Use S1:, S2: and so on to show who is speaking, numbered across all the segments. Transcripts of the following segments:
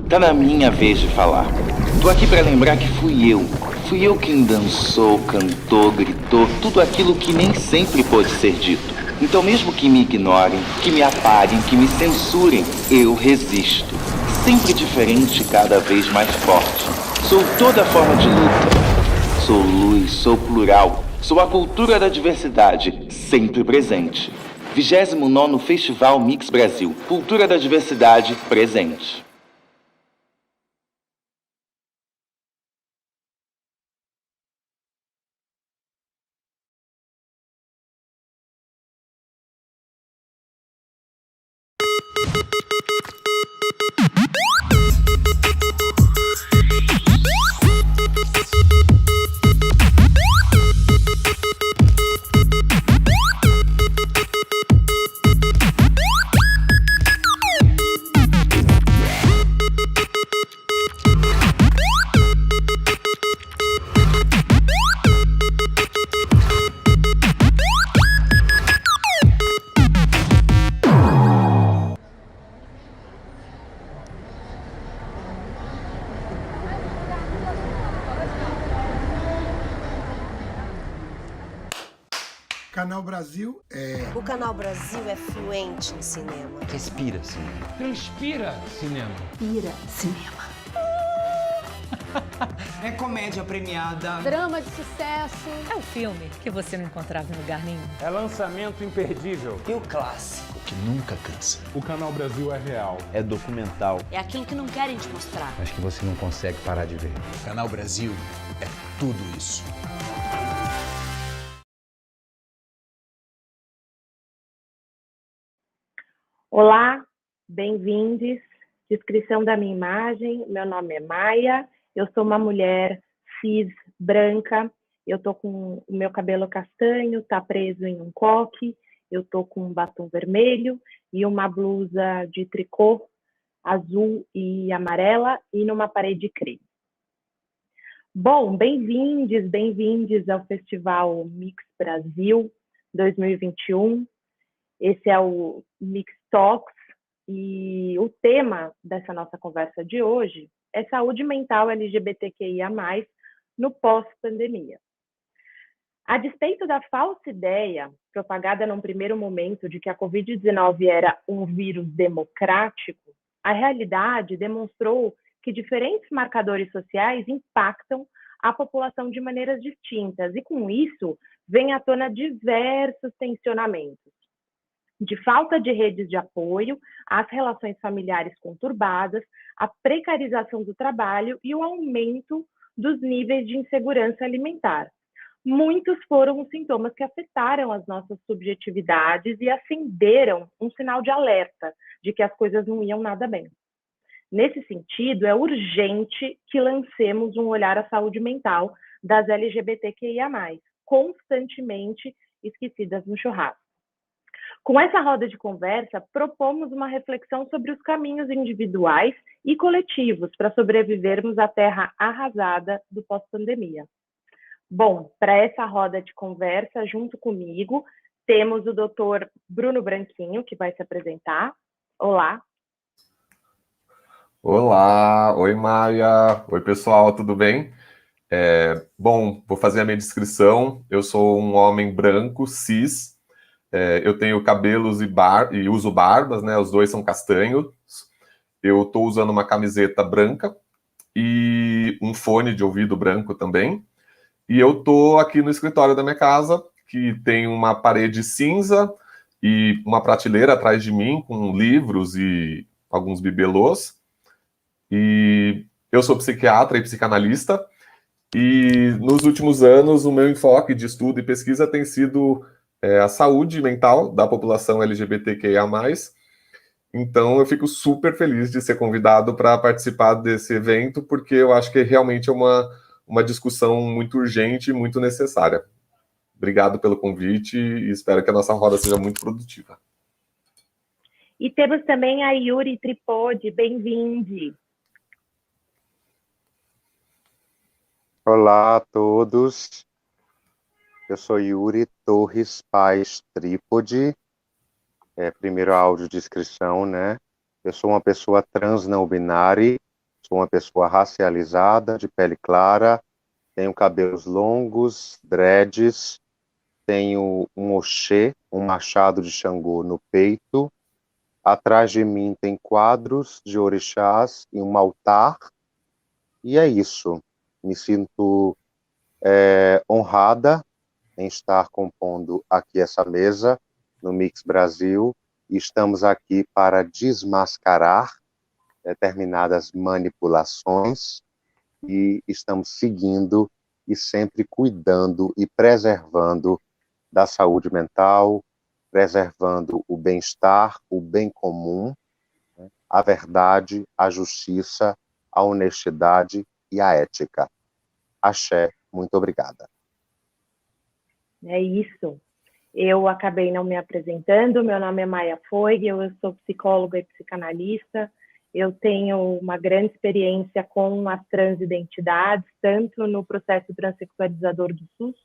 S1: Tá na minha vez de falar. Tô aqui pra lembrar que fui eu quem dançou, cantou, gritou, tudo aquilo que nem sempre pôde ser dito. Então mesmo que me ignorem, que me apaguem, que me censurem, eu resisto. Sempre diferente, cada vez mais forte. Sou toda forma de luta. Sou luz, sou plural. Sou a cultura da diversidade, sempre presente. 29º Festival Mix Brasil. Cultura da diversidade presente.
S2: Canal Brasil é...
S3: O Canal Brasil é fluente em cinema.
S4: Respira cinema.
S5: Transpira cinema.
S6: Pira cinema.
S7: É comédia premiada.
S6: Drama de sucesso.
S8: É um filme que você não encontrava em lugar nenhum.
S5: É lançamento imperdível.
S7: E o clássico.
S4: Que nunca cansa.
S5: O Canal Brasil é real.
S4: É documental.
S3: É aquilo que não querem te mostrar.
S4: Acho que você não consegue parar de ver.
S9: O Canal Brasil é tudo isso.
S10: Olá, bem-vindos. Descrição da minha imagem, meu nome é Maia, eu sou uma mulher cis, branca, eu tô com o meu cabelo castanho, tá preso em um coque, eu tô com um batom vermelho e uma blusa de tricô azul e amarela e numa parede creme. Bom, bem-vindos ao Festival Mix Brasil 2021. Esse é o Mix Talks e o tema dessa nossa conversa de hoje é saúde mental LGBTQIA+, no pós-pandemia. A despeito da falsa ideia, propagada num primeiro momento, de que a Covid-19 era um vírus democrático, a realidade demonstrou que diferentes marcadores sociais impactam a população de maneiras distintas e, com isso, vem à tona diversos tensionamentos. De falta de redes de apoio, as relações familiares conturbadas, a precarização do trabalho e o aumento dos níveis de insegurança alimentar. Muitos foram os sintomas que afetaram as nossas subjetividades e acenderam um sinal de alerta de que as coisas não iam nada bem. Nesse sentido, é urgente que lancemos um olhar à saúde mental das LGBTQIA+, constantemente esquecidas no churrasco. Com essa roda de conversa, propomos uma reflexão sobre os caminhos individuais e coletivos para sobrevivermos à terra arrasada do pós-pandemia. Bom, para essa roda de conversa, junto comigo, temos o Dr. Bruno Branquinho, que vai se apresentar. Olá.
S11: Olá, oi Maia, oi pessoal, tudo bem? Bom, vou fazer a minha descrição. Eu sou um homem branco, cis. Eu tenho cabelos e uso barbas, né? Os dois são castanhos. Eu estou usando uma camiseta branca e um fone de ouvido branco também. E eu estou aqui no escritório da minha casa, que tem uma parede cinza e uma prateleira atrás de mim com livros e alguns bibelôs. E eu sou psiquiatra e psicanalista. E nos últimos anos, o meu enfoque de estudo e pesquisa tem sido a saúde mental da população LGBTQIA+. Então, eu fico super feliz de ser convidado para participar desse evento, porque eu acho que realmente é uma discussão muito urgente e muito necessária. Obrigado pelo convite e espero que a nossa roda seja muito produtiva.
S10: E temos também a Yuri Tripodi, bem-vinde.
S12: Olá a todos. Eu sou Yuri Torres Paes Trípode. Primeiro a audiodescrição, né? Eu sou uma pessoa trans não binária, Sou uma pessoa racializada, de pele clara, tenho cabelos longos, dreads, tenho um oxê, um machado de Xangô no peito. Atrás de mim tem quadros de orixás e um altar. E é isso. Me sinto honrada em estar compondo aqui essa mesa no Mix Brasil. E estamos aqui para desmascarar determinadas manipulações e estamos seguindo e sempre cuidando e preservando da saúde mental, preservando o bem-estar, o bem comum, né? A verdade, a justiça, a honestidade e a ética. Axé, muito obrigada.
S10: É isso. Eu acabei não me apresentando, meu nome é Maia Foig, eu sou psicóloga e psicanalista, eu tenho uma grande experiência com as transidentidades, tanto no processo transexualizador do SUS,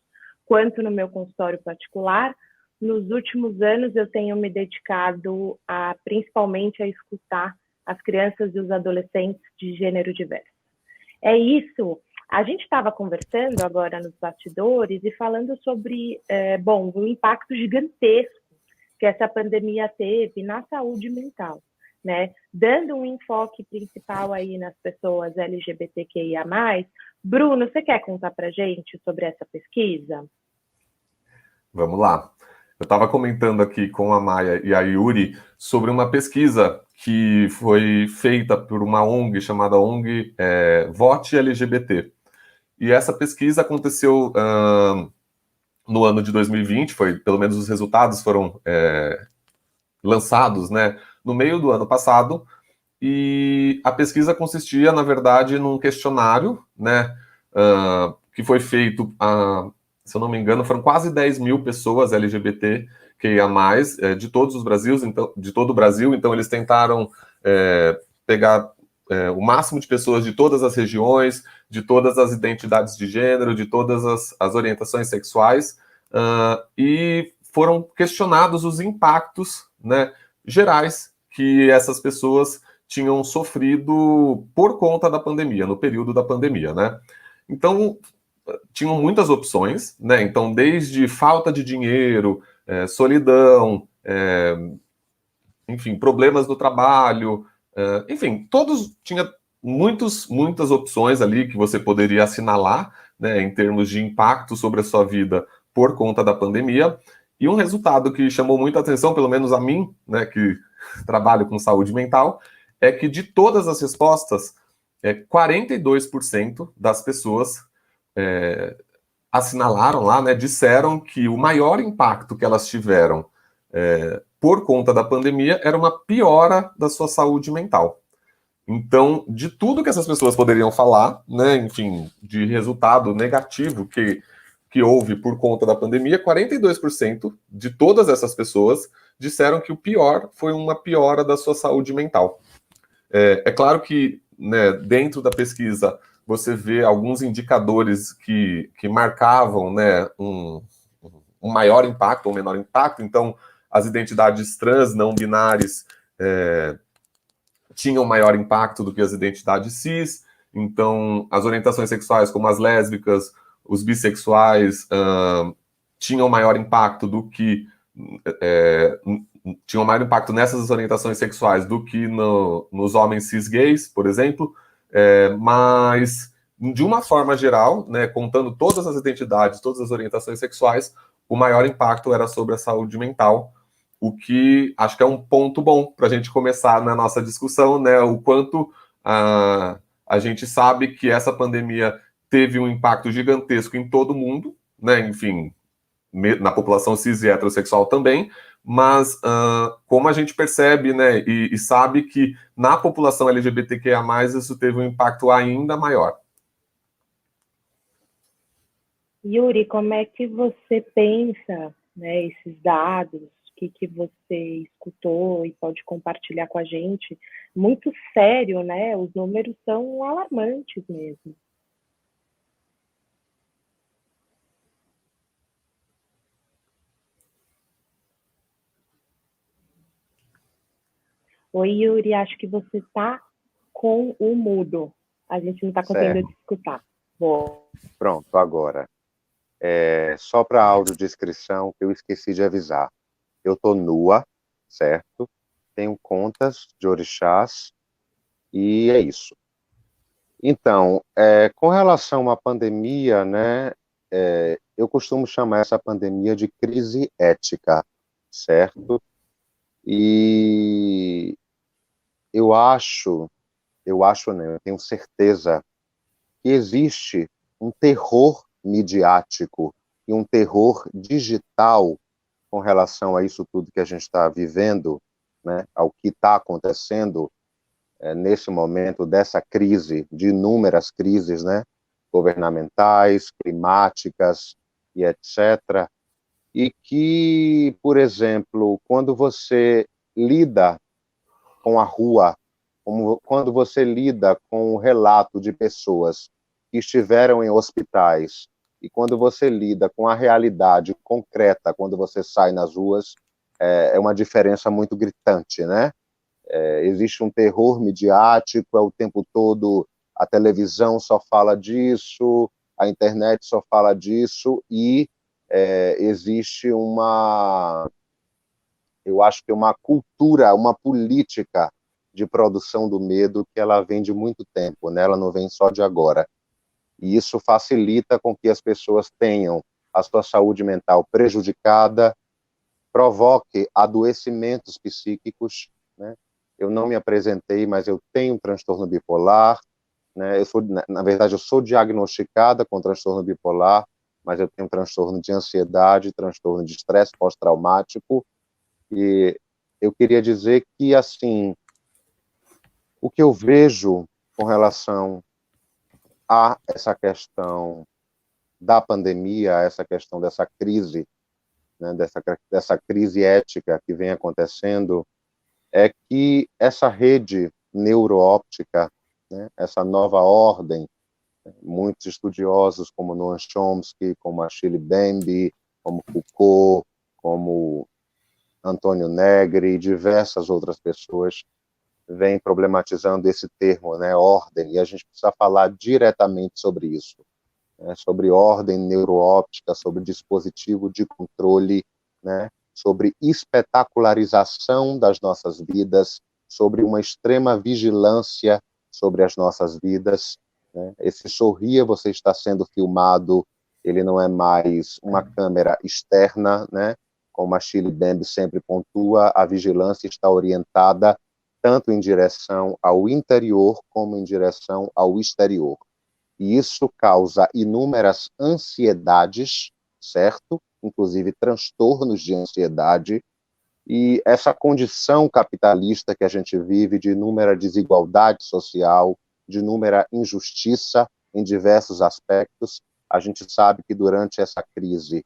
S10: quanto no meu consultório particular. Nos últimos anos, eu tenho me dedicado principalmente a escutar as crianças e os adolescentes de gênero diverso. É isso. A gente estava conversando agora nos bastidores e falando sobre, o impacto gigantesco que essa pandemia teve na saúde mental, né? Dando um enfoque principal aí nas pessoas LGBTQIA+. Bruno, você quer contar para a gente sobre essa pesquisa?
S11: Vamos lá. Eu estava comentando aqui com a Maia e a Yuri sobre uma pesquisa que foi feita por uma ONG chamada ONG Vote LGBT. E essa pesquisa aconteceu no ano de 2020, pelo menos os resultados foram lançados, né, no meio do ano passado, e a pesquisa consistia, na verdade, num questionário, né, que foi feito, se eu não me engano, foram quase 10 mil pessoas LGBTQIA+, de todos os Brasis, então, de todo o Brasil, então eles tentaram pegar o máximo de pessoas de todas as regiões, de todas as identidades de gênero, de todas as orientações sexuais, e foram questionados os impactos, né, gerais que essas pessoas tinham sofrido por conta da pandemia, no período da pandemia, né? Então, tinham muitas opções, né? Então, desde falta de dinheiro, solidão, enfim, problemas no trabalho, enfim, tinha muitas opções ali que você poderia assinalar, né, em termos de impacto sobre a sua vida por conta da pandemia. E um resultado que chamou muita atenção, pelo menos a mim, né, que trabalho com saúde mental, é que de todas as respostas, 42% das pessoas assinalaram lá, né, disseram que o maior impacto que elas tiveram por conta da pandemia era uma piora da sua saúde mental. Então, de tudo que essas pessoas poderiam falar, né, enfim, de resultado negativo que houve por conta da pandemia, 42% de todas essas pessoas disseram que o pior foi uma piora da sua saúde mental. É claro que, né, dentro da pesquisa você vê alguns indicadores que marcavam, né, um maior impacto ou menor impacto. Então, as identidades trans não binárias tinham maior impacto do que as identidades cis. Então, as orientações sexuais, como as lésbicas, os bissexuais, tinham maior impacto do que tinham maior impacto nessas orientações sexuais do que nos homens cis gays, por exemplo. Mas, de uma forma geral, né, contando todas as identidades, todas as orientações sexuais, o maior impacto era sobre a saúde mental, o que acho que é um ponto bom para a gente começar na nossa discussão, né, o quanto a gente sabe que essa pandemia teve um impacto gigantesco em todo mundo, né, enfim, na população cis e heterossexual também, mas como a gente percebe, né, e sabe que na população LGBTQIA+, isso teve um impacto ainda maior.
S10: Yuri, como é que você pensa, né, esses dados, que você escutou e pode compartilhar com a gente? Muito sério, né? Os números são alarmantes mesmo. Oi, Yuri, acho que você está com o mudo. A gente não está conseguindo escutar. Bom.
S12: Pronto, agora. Só para audiodescrição, que eu esqueci de avisar. Eu estou nua, certo? Tenho contas de orixás e é isso. Então, com relação à pandemia, né, eu costumo chamar essa pandemia de crise ética, certo? E eu tenho certeza que existe um terror midiático e um terror digital com relação a isso tudo que a gente está vivendo, né, ao que está acontecendo nesse momento dessa crise, de inúmeras crises, né, governamentais, climáticas e etc. E que, por exemplo, quando você lida com a rua, quando você lida com o relato de pessoas que estiveram em hospitais, e quando você lida com a realidade concreta, quando você sai nas ruas, é uma diferença muito gritante, né? Existe um terror midiático, o tempo todo a televisão só fala disso, a internet só fala disso, e existe eu acho que uma cultura, uma política de produção do medo que ela vem de muito tempo, né? Ela não vem só de agora. E isso facilita com que as pessoas tenham a sua saúde mental prejudicada, provoque adoecimentos psíquicos, né? Eu não me apresentei, mas eu tenho um transtorno bipolar, né? Na verdade, eu sou diagnosticada com transtorno bipolar, mas eu tenho transtorno de ansiedade, transtorno de estresse pós-traumático, e eu queria dizer que, assim, o que eu vejo com relação a essa questão da pandemia, a essa questão dessa crise, né, dessa crise ética que vem acontecendo, é que essa rede neuroóptica, né, essa nova ordem, muitos estudiosos como Noam Chomsky, como Achille Mbembe, como Foucault, como Antônio Negri e diversas outras pessoas vêm problematizando esse termo, né, ordem, e a gente precisa falar diretamente sobre isso, né, sobre ordem neuroóptica, sobre dispositivo de controle, né, sobre espetacularização das nossas vidas, sobre uma extrema vigilância sobre as nossas vidas, né? Esse sorria, você está sendo filmado, ele não é mais uma câmera externa, né? Como a Achille Mbembe sempre pontua, a vigilância está orientada tanto em direção ao interior como em direção ao exterior. E isso causa inúmeras ansiedades, certo? Inclusive transtornos de ansiedade, e essa condição capitalista que a gente vive de inúmera desigualdade social, de inúmera injustiça em diversos aspectos, a gente sabe que durante essa crise,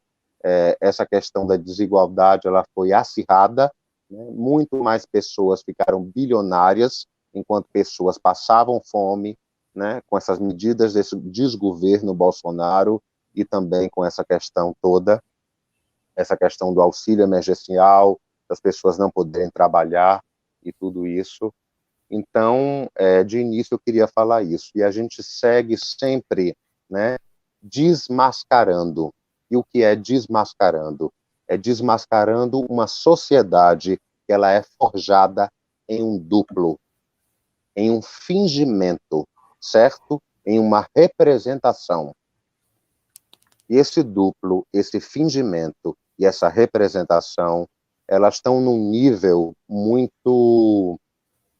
S12: essa questão da desigualdade ela foi acirrada, né? Muito mais pessoas ficaram bilionárias, enquanto pessoas passavam fome, né? Com essas medidas desse desgoverno Bolsonaro, e também com essa questão toda, essa questão do auxílio emergencial, das pessoas não poderem trabalhar e tudo isso. Então, de início eu queria falar isso. E a gente segue sempre, né, desmascarando. E o que é desmascarando? É desmascarando uma sociedade que ela é forjada em um duplo, em um fingimento, certo? Em uma representação. E esse duplo, esse fingimento e essa representação, elas estão num nível muito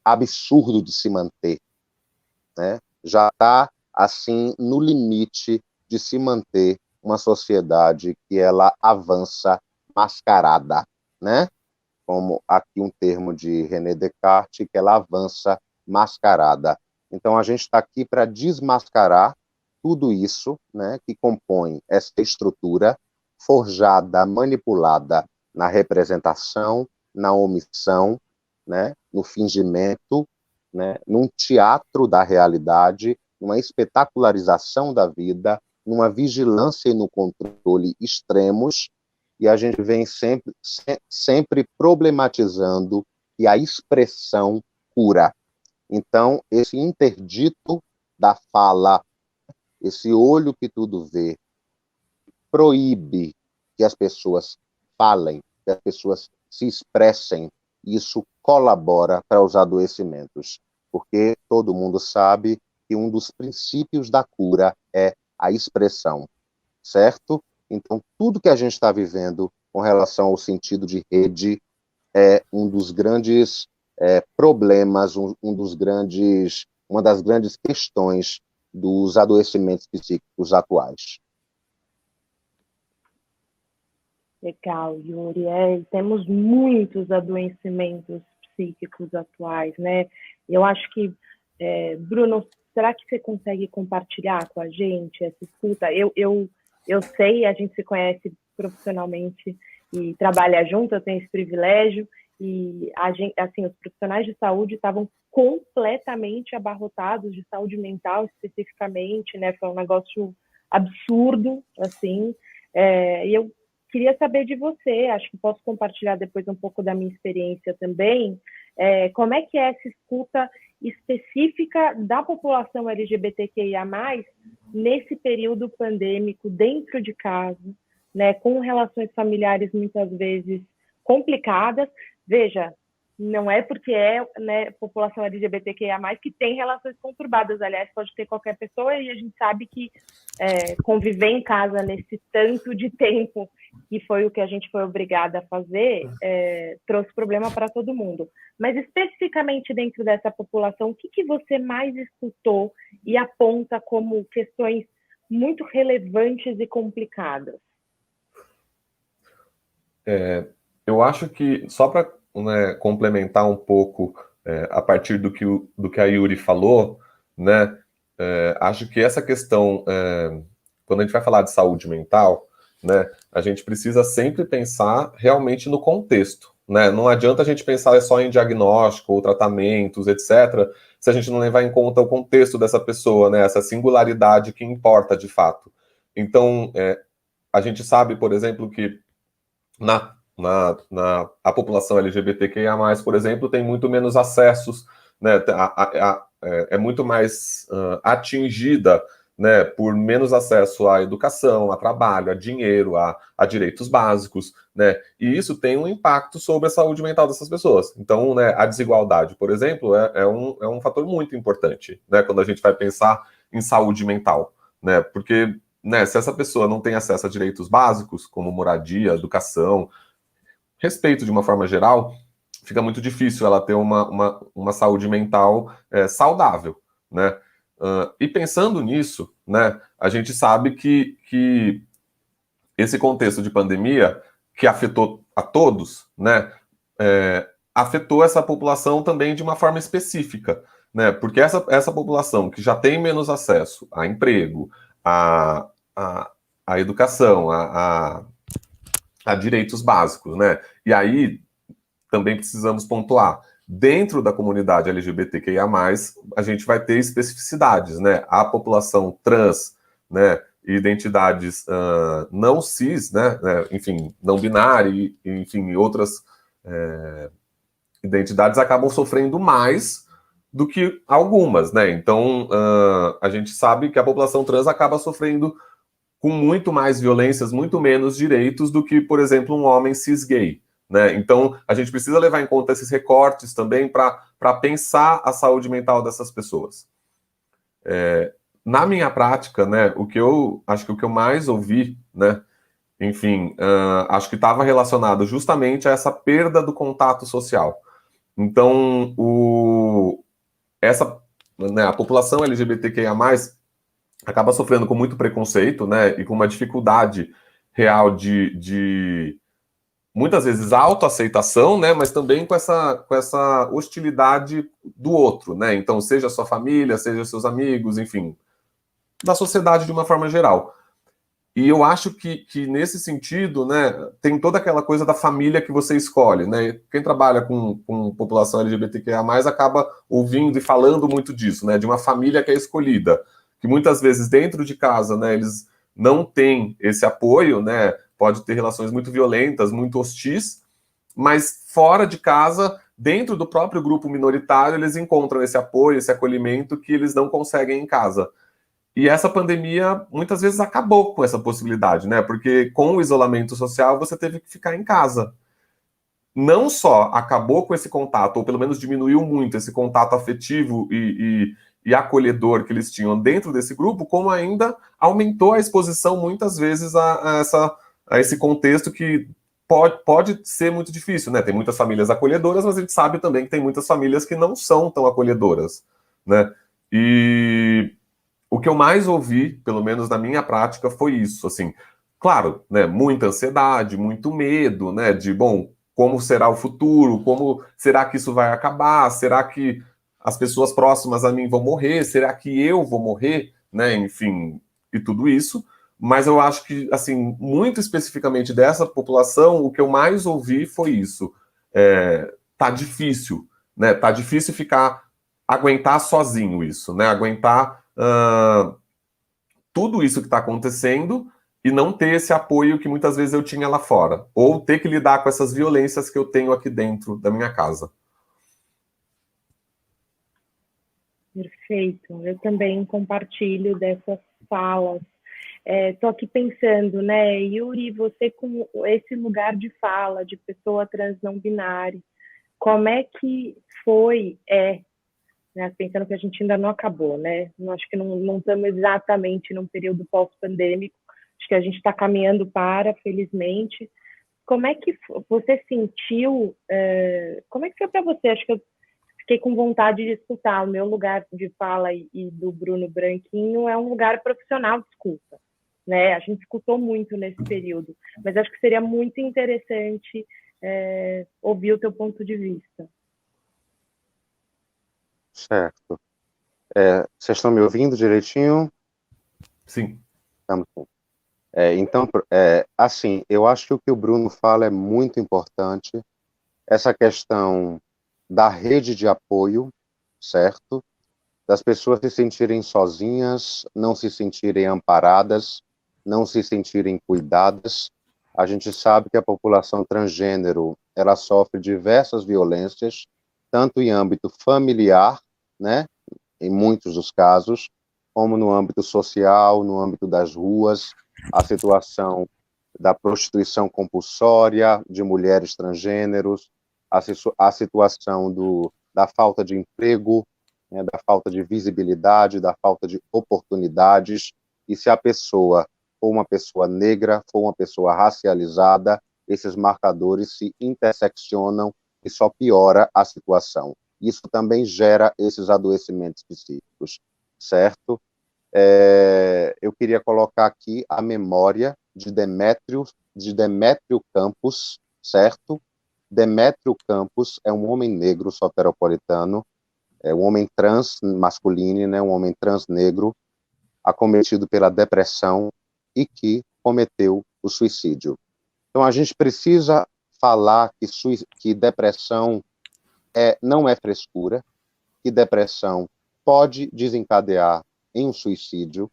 S12: absurdo de se manter, né? Já está, assim, no limite de se manter uma sociedade que ela avança mascarada, né? Como aqui um termo de René Descartes, que ela avança mascarada. Então, a gente está aqui para desmascarar tudo isso, né, que compõe essa estrutura forjada, manipulada na representação, na omissão, né, no fingimento, né, num teatro da realidade, numa espetacularização da vida, numa vigilância e no controle extremos, e a gente vem sempre problematizando que a expressão cura. Então, esse interdito da fala, esse olho que tudo vê, proíbe que as pessoas falem, que as pessoas se expressem. Isso colabora para os adoecimentos, porque todo mundo sabe que um dos princípios da cura é a expressão, certo? Então, tudo que a gente está vivendo com relação ao sentido de rede é um dos grandes problemas, uma das grandes questões dos adoecimentos psíquicos atuais.
S10: Legal, Yuri. Temos muitos adoecimentos psíquicos atuais, né? Eu acho que, Bruno, será que você consegue compartilhar com a gente essa escuta? Eu sei, a gente se conhece profissionalmente e trabalha junto, eu tenho esse privilégio, e assim, os profissionais de saúde estavam completamente abarrotados de saúde mental especificamente, né? Foi um negócio absurdo, assim, e eu queria saber de você, acho que posso compartilhar depois um pouco da minha experiência também, como é que é essa escuta específica da população LGBTQIA+, nesse período pandêmico, dentro de casa, né, com relações familiares muitas vezes complicadas. Veja, não é porque né, população LGBTQIA+, que tem relações conturbadas. Aliás, pode ter qualquer pessoa, e a gente sabe que conviver em casa nesse tanto de tempo, que foi o que a gente foi obrigada a fazer, trouxe problema para todo mundo. Mas especificamente dentro dessa população, o que você mais escutou e aponta como questões muito relevantes e complicadas?
S11: Eu acho que, só para complementar um pouco a partir do que a Yuri falou, né, acho que essa questão, quando a gente vai falar de saúde mental, né, a gente precisa sempre pensar realmente no contexto, né? Não adianta a gente pensar só em diagnóstico ou tratamentos, etc., se a gente não levar em conta o contexto dessa pessoa, né, essa singularidade que importa de fato. Então, a gente sabe, por exemplo, que a população LGBTQIA+, por exemplo, tem muito menos acessos, né, é muito mais atingida, né, por menos acesso à educação, a trabalho, a dinheiro, a direitos básicos, né, e isso tem um impacto sobre a saúde mental dessas pessoas. Então, né, a desigualdade, por exemplo, é um fator muito importante, né, quando a gente vai pensar em saúde mental, né, porque, né, se essa pessoa não tem acesso a direitos básicos, como moradia, educação, respeito de uma forma geral, fica muito difícil ela ter uma saúde mental saudável, né? E pensando nisso, né, a gente sabe que esse contexto de pandemia, que afetou a todos, né, afetou essa população também de uma forma específica, né? Porque essa população que já tem menos acesso a emprego, a educação, a direitos básicos, né? E aí também precisamos pontuar, dentro da comunidade LGBTQIA+, a gente vai ter especificidades, né? A população trans, né, identidades não cis, né, enfim, não binária, enfim, outras identidades acabam sofrendo mais do que algumas, né? Então, a gente sabe que a população trans acaba sofrendo com muito mais violências, muito menos direitos do que, por exemplo, um homem cis-gay, né? Então, a gente precisa levar em conta esses recortes também para pensar a saúde mental dessas pessoas. Na minha prática, né, acho que o que eu mais ouvi, né, enfim, acho que estava relacionado justamente a essa perda do contato social. Então, a população LGBTQIA+, acaba sofrendo com muito preconceito, né, e com uma dificuldade real de muitas vezes autoaceitação, né, mas também com essa hostilidade do outro, né, então seja sua família, seja seus amigos, enfim, da sociedade de uma forma geral. E eu acho que nesse sentido, né, tem toda aquela coisa da família que você escolhe, né, quem trabalha com população LGBTQIA+, acaba ouvindo e falando muito disso, né, de uma família que é escolhida, que muitas vezes dentro de casa, né, eles não têm esse apoio, né, pode ter relações muito violentas, muito hostis, mas fora de casa dentro do próprio grupo minoritário, eles encontram esse apoio, esse acolhimento que eles não conseguem em casa. E essa pandemia, muitas vezes, acabou com essa possibilidade, né? Porque com o isolamento social, você teve que ficar em casa. Não só acabou com esse contato, ou pelo menos diminuiu muito esse contato afetivo e acolhedor que eles tinham dentro desse grupo, como ainda aumentou a exposição, muitas vezes, a esse contexto que pode ser muito difícil, né? Tem muitas famílias acolhedoras, mas a gente sabe também que tem muitas famílias que não são tão acolhedoras, né? E o que eu mais ouvi, pelo menos na minha prática, foi isso, assim. Claro, né? Muita ansiedade, muito medo, né? De, bom, como será o futuro? Como será que isso vai acabar? Será que as pessoas próximas a mim vão morrer? Será que eu vou morrer? Né? Enfim, e tudo isso. Mas eu acho que, assim, muito especificamente dessa população, o que eu mais ouvi foi isso. Tá difícil, né? Tá difícil aguentar sozinho isso, né? Aguentar tudo isso que está acontecendo e não ter esse apoio que muitas vezes eu tinha lá fora. Ou ter que lidar com essas violências que eu tenho aqui dentro da minha casa.
S10: Perfeito. Eu também compartilho dessas falas. Estou aqui pensando, né, Yuri, você com esse lugar de fala, de pessoa trans não binária, como é que foi, né, pensando que a gente ainda não acabou, né? Acho que não estamos exatamente num período pós-pandêmico, acho que a gente está caminhando para, felizmente. Como é que você sentiu, como é que foi para você? Acho que eu fiquei com vontade de escutar. O meu lugar de fala e do Bruno Branquinho é um lugar profissional de escuta, né? A gente escutou muito nesse período, mas acho que seria muito interessante ouvir o teu ponto de vista.
S12: Certo. Vocês estão me ouvindo direitinho?
S11: Sim.
S12: Estamos sim. Então, assim, eu acho que o que o Bruno fala é muito importante, essa questão da rede de apoio, certo? Das pessoas se sentirem sozinhas, não se sentirem amparadas, não se sentirem cuidadas. A gente sabe que a população transgênero, ela sofre diversas violências, tanto em âmbito familiar, né, em muitos dos casos, como no âmbito social, no âmbito das ruas, a situação da prostituição compulsória de mulheres transgêneros, a situação da falta de emprego, né, da falta de visibilidade, da falta de oportunidades, e se a pessoa for uma pessoa negra, for uma pessoa racializada, esses marcadores se interseccionam e só piora a situação. Isso também gera esses adoecimentos psíquicos, certo? Eu queria colocar aqui a memória de Demétrio Campos, certo? Demétrio Campos é um homem negro soteropolitano, um homem trans masculino, né, um homem trans negro, acometido pela depressão e que cometeu o suicídio. Então a gente precisa falar que depressão não é frescura, que depressão pode desencadear em um suicídio,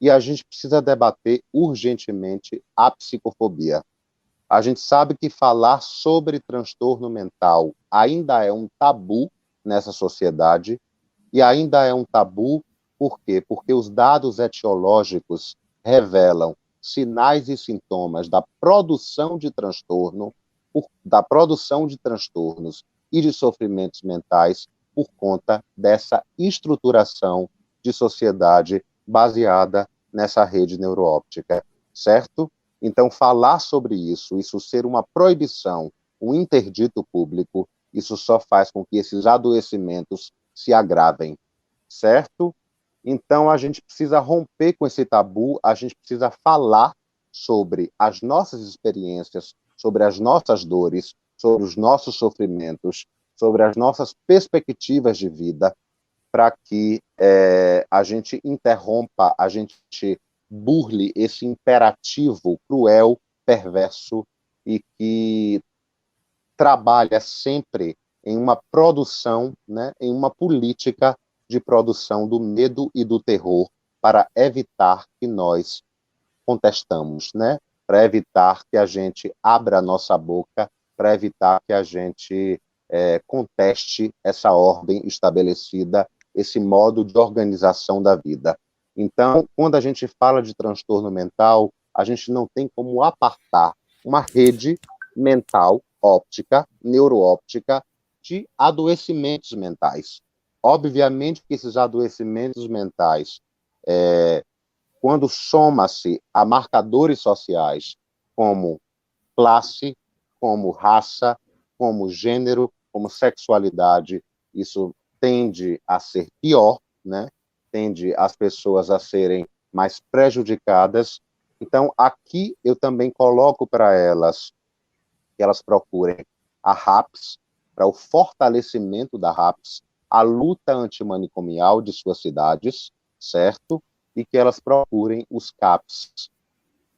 S12: e a gente precisa debater urgentemente a psicofobia. A gente sabe que falar sobre transtorno mental ainda é um tabu nessa sociedade, e ainda é um tabu, por quê? Porque os dados etiológicos revelam sinais e sintomas da produção de transtornos e de sofrimentos mentais por conta dessa estruturação de sociedade baseada nessa rede neuroóptica, certo? Então, falar sobre isso ser uma proibição, um interdito público, isso só faz com que esses adoecimentos se agravem, certo? Então, a gente precisa romper com esse tabu, a gente precisa falar sobre as nossas experiências, sobre as nossas dores, sobre os nossos sofrimentos, sobre as nossas perspectivas de vida, para que a gente interrompa, a gente burle esse imperativo cruel, perverso, e que trabalha sempre em uma produção, né, em uma política de produção do medo e do terror para evitar que nós contestamos, né, para evitar que a gente abra a nossa boca, para evitar que a gente conteste essa ordem estabelecida, esse modo de organização da vida. Então, quando a gente fala de transtorno mental, a gente não tem como apartar uma rede mental, óptica, neuroóptica, de adoecimentos mentais. Obviamente que esses adoecimentos mentais, quando soma-se a marcadores sociais como classe, como raça, como gênero, como sexualidade, isso tende a ser pior, né? Tende as pessoas a serem mais prejudicadas. Então, aqui eu também coloco para elas que elas procurem a RAPS, para o fortalecimento da RAPS, a luta antimanicomial de suas cidades, certo? E que elas procurem os CAPs.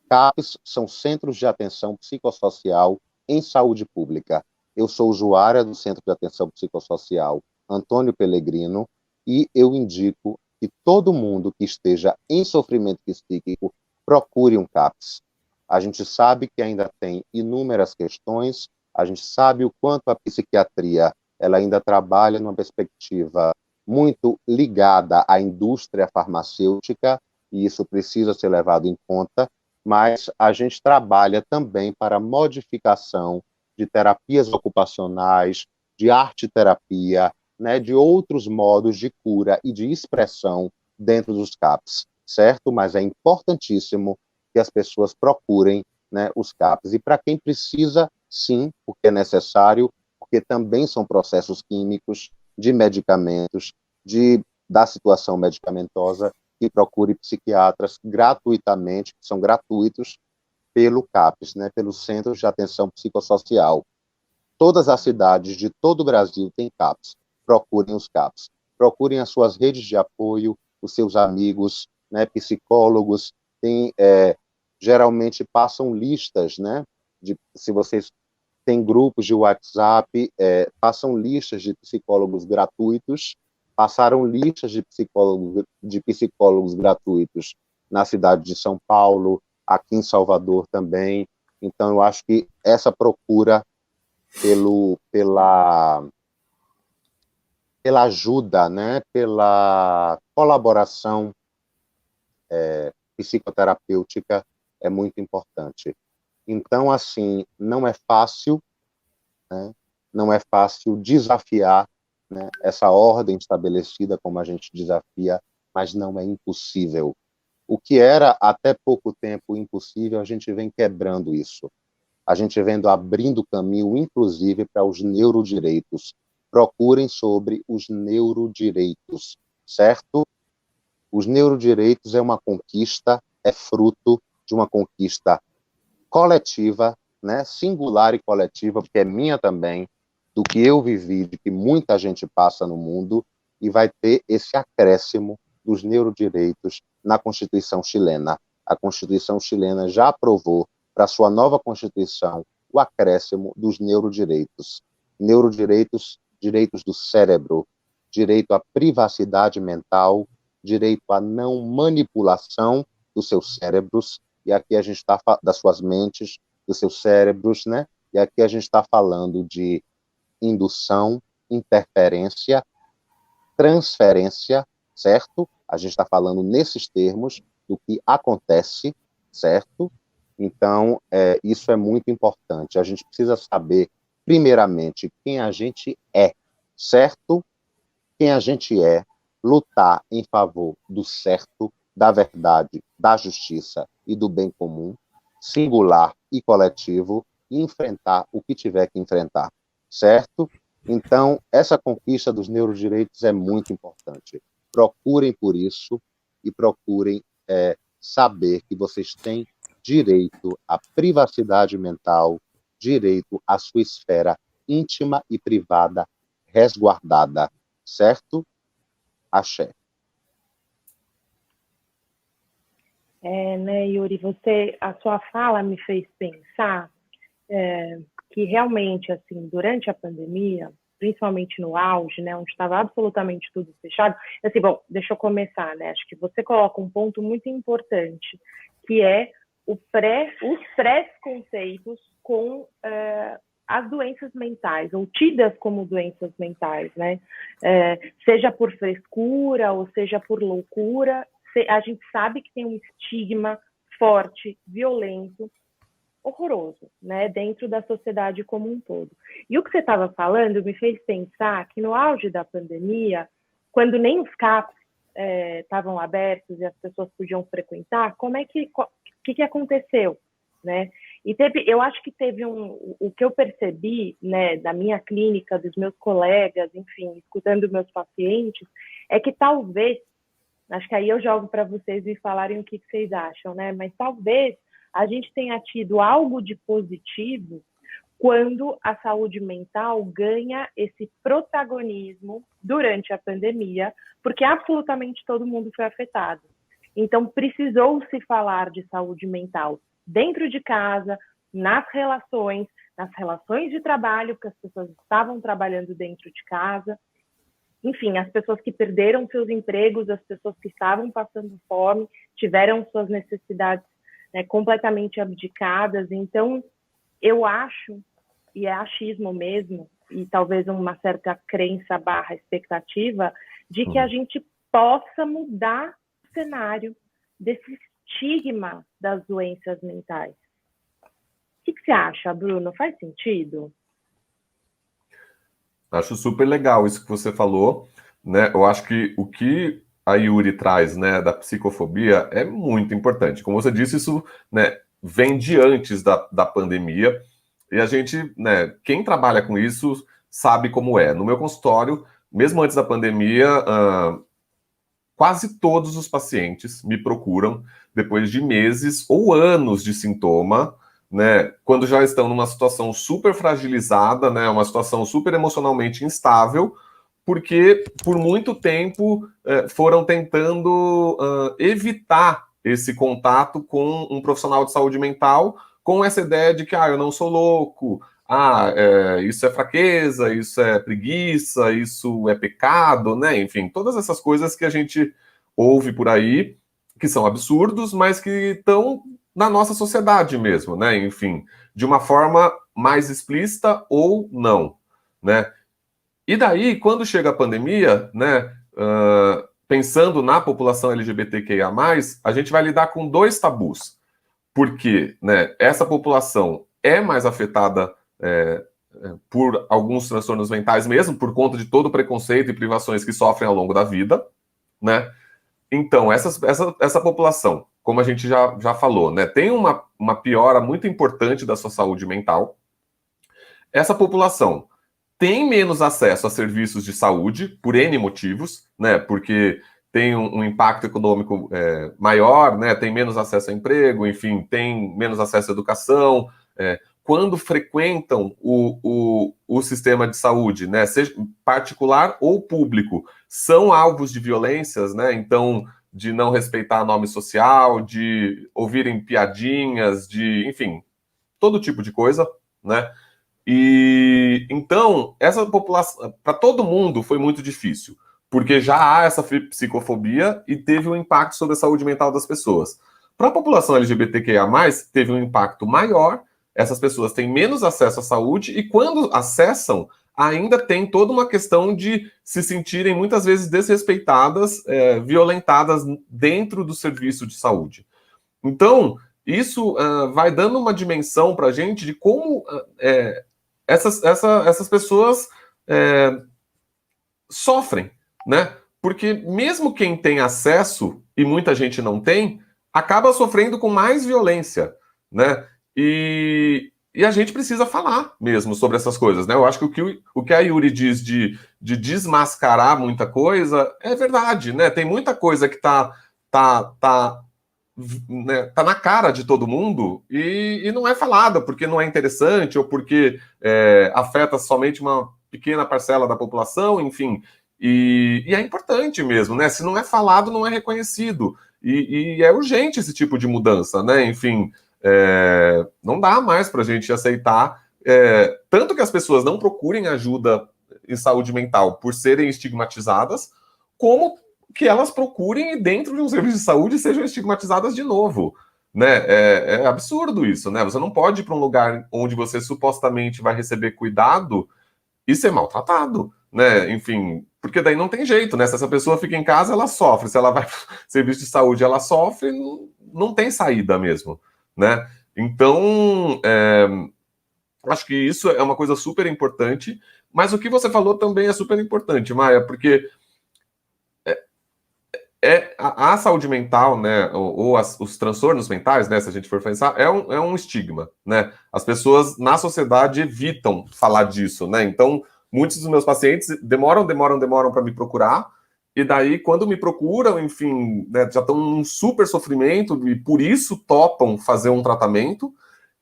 S12: CAPs são Centros de Atenção Psicossocial em Saúde Pública. Eu sou usuária do Centro de Atenção Psicossocial Antônio Pellegrino e eu indico que todo mundo que esteja em sofrimento psíquico procure um CAPS. A gente sabe que ainda tem inúmeras questões, a gente sabe o quanto a psiquiatria ela ainda trabalha numa perspectiva muito ligada à indústria farmacêutica, e isso precisa ser levado em conta, mas a gente trabalha também para a modificação de terapias ocupacionais, de arte-terapia, né, de outros modos de cura e de expressão dentro dos CAPs, certo? Mas é importantíssimo que as pessoas procurem, né, os CAPs. E para quem precisa, sim, porque é necessário, porque também são processos químicos, de medicamentos, da situação medicamentosa, que procure psiquiatras gratuitamente, que são gratuitos, pelo CAPS, né, pelos Centros de Atenção Psicossocial. Todas as cidades de todo o Brasil têm CAPS. Procurem os CAPS. Procurem as suas redes de apoio, os seus amigos, né, psicólogos. Geralmente passam listas, né, se vocês têm grupos de WhatsApp, passam listas de psicólogos gratuitos, passaram listas de psicólogos gratuitos na cidade de São Paulo, aqui em Salvador também. Então, eu acho que essa procura pela ajuda, né, pela colaboração psicoterapêutica é muito importante. Então, assim, não é fácil, né, não é fácil desafiar, né, essa ordem estabelecida como a gente desafia, mas não é impossível. O que era até pouco tempo impossível, a gente vem quebrando isso. A gente vem abrindo caminho, inclusive, para os neurodireitos. Procurem sobre os neurodireitos, certo? Os neurodireitos é uma conquista, é fruto de uma conquista coletiva, né? Singular e coletiva, porque é minha também, do que eu vivi, de que muita gente passa no mundo, e vai ter esse acréscimo dos neurodireitos na Constituição chilena. A Constituição chilena já aprovou para sua nova Constituição o acréscimo dos neurodireitos. Neurodireitos, direitos do cérebro, direito à privacidade mental, direito à não manipulação dos seus cérebros, e aqui a gente está das suas mentes, dos seus cérebros, né? E aqui a gente está falando de indução, interferência, transferência, certo? A gente está falando nesses termos do que acontece, certo? Então, isso é muito importante. A gente precisa saber, primeiramente, quem a gente é, certo? Quem a gente é, lutar em favor do certo, da verdade, da justiça e do bem comum, singular e coletivo, e enfrentar o que tiver que enfrentar, certo? Então, essa conquista dos neurodireitos é muito importante. Procurem por isso e procurem saber que vocês têm direito à privacidade mental, direito à sua esfera íntima e privada resguardada, certo? Axé.
S10: Né, Yuri, a sua fala me fez pensar que realmente, assim, durante a pandemia, principalmente no auge, né, onde estava absolutamente tudo fechado, assim, bom, deixa eu começar, né, acho que você coloca um ponto muito importante, que é os pré-conceitos com as doenças mentais, ou tidas como doenças mentais, né? Seja por frescura ou seja por loucura, a gente sabe que tem um estigma forte, violento, horroroso, né? Dentro da sociedade como um todo. E o que você estava falando me fez pensar que no auge da pandemia, quando nem os CAPs estavam abertos e as pessoas podiam frequentar, que aconteceu, né? E eu acho que teve o que eu percebi, né, da minha clínica, dos meus colegas, enfim, escutando meus pacientes, é que talvez, acho que aí eu jogo para vocês me falarem o que vocês acham, né? Mas talvez a gente tenha tido algo de positivo quando a saúde mental ganha esse protagonismo durante a pandemia, porque absolutamente todo mundo foi afetado. Então, precisou-se falar de saúde mental dentro de casa, nas relações de trabalho, porque as pessoas estavam trabalhando dentro de casa. Enfim, as pessoas que perderam seus empregos, as pessoas que estavam passando fome, tiveram suas necessidades, né, completamente abdicadas. Então, eu acho, e é achismo mesmo, e talvez uma certa crença / expectativa, de que a gente possa mudar o cenário desse estigma das doenças mentais. O que você acha, Bruno? Faz sentido?
S11: Acho super legal isso que você falou, né? Eu acho que o que a Yuri traz, né, da psicofobia é muito importante. Como você disse, isso, né, vem de antes da pandemia, e a gente, né, quem trabalha com isso sabe como é. No meu consultório, mesmo antes da pandemia, quase todos os pacientes me procuram depois de meses ou anos de sintoma, né, quando já estão numa situação super fragilizada, né, uma situação super emocionalmente instável, porque por muito tempo foram tentando evitar esse contato com um profissional de saúde mental, com essa ideia de que eu não sou louco, isso é fraqueza, isso é preguiça, isso é pecado, né? Enfim, todas essas coisas que a gente ouve por aí, que são absurdos, mas que estão na nossa sociedade mesmo, né? Enfim, de uma forma mais explícita ou não, né? E daí, quando chega a pandemia, né, pensando na população LGBTQIA+, a gente vai lidar com dois tabus, porque, né, essa população é mais afetada por alguns transtornos mentais mesmo, por conta de todo o preconceito e privações que sofrem ao longo da vida, né? Então, essa população, como a gente já falou, né, tem uma piora muito importante da sua saúde mental. Essa população tem menos acesso a serviços de saúde, por N motivos, né, porque tem um impacto econômico maior, né, tem menos acesso a emprego, enfim, tem menos acesso à educação, quando frequentam o sistema de saúde, né, seja particular ou público, são alvos de violências, né, então, de não respeitar nome social, de ouvirem piadinhas, enfim, todo tipo de coisa, né, e então, essa população, para todo mundo foi muito difícil, porque já há essa psicofobia e teve um impacto sobre a saúde mental das pessoas. Para a população LGBTQIA+, teve um impacto maior. Essas pessoas têm menos acesso à saúde e quando acessam, ainda tem toda uma questão de se sentirem muitas vezes desrespeitadas, violentadas dentro do serviço de saúde. Então, isso vai dando uma dimensão para a gente de como essas pessoas sofrem, né? Porque mesmo quem tem acesso, e muita gente não tem, acaba sofrendo com mais violência, né? E a gente precisa falar mesmo sobre essas coisas, né? Eu acho que o que a Yuri diz de desmascarar muita coisa é verdade, né? Tem muita coisa que tá na cara de todo mundo e não é falada porque não é interessante ou porque afeta somente uma pequena parcela da população, enfim. E é importante mesmo, né? Se não é falado, não é reconhecido. E é urgente esse tipo de mudança, né? Enfim... não dá mais para a gente aceitar tanto que as pessoas não procurem ajuda em saúde mental por serem estigmatizadas, como que elas procurem e dentro de um serviço de saúde sejam estigmatizadas de novo, né? É absurdo isso, né? Você não pode ir para um lugar onde você supostamente vai receber cuidado e ser maltratado, né? Enfim, porque daí não tem jeito, né? Se essa pessoa fica em casa, ela sofre. Se ela vai para o serviço de saúde, ela sofre, não tem saída mesmo, né? Então, acho que isso é uma coisa super importante, mas o que você falou também é super importante, Maia, porque a saúde mental, né, ou os transtornos mentais, né, se a gente for pensar, é um estigma, né? As pessoas na sociedade evitam falar disso, né? Então, muitos dos meus pacientes demoram para me procurar, e daí, quando me procuram, enfim, né, já estão num super sofrimento e por isso topam fazer um tratamento.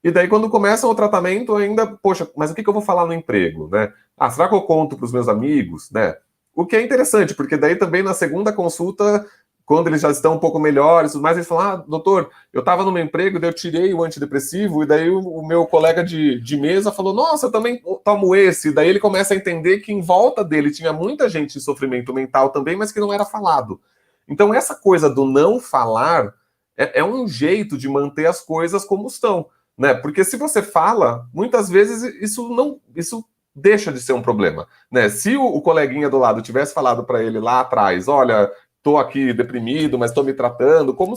S11: E daí, quando começam o tratamento, ainda, poxa, mas o que eu vou falar no emprego, né? Ah, será que eu conto para os meus amigos, né? O que é interessante, porque daí também na segunda consulta, quando eles já estão um pouco melhores, mas eles falam, doutor, eu estava no meu emprego, daí eu tirei o antidepressivo, e daí o meu colega de mesa falou, nossa, eu também tomo esse. E daí ele começa a entender que em volta dele tinha muita gente em sofrimento mental também, mas que não era falado. Então essa coisa do não falar é um jeito de manter as coisas como estão, né? Porque se você fala, muitas vezes isso deixa de ser um problema, né? Se o coleguinha do lado tivesse falado para ele lá atrás, olha, tô aqui deprimido, mas tô me tratando, como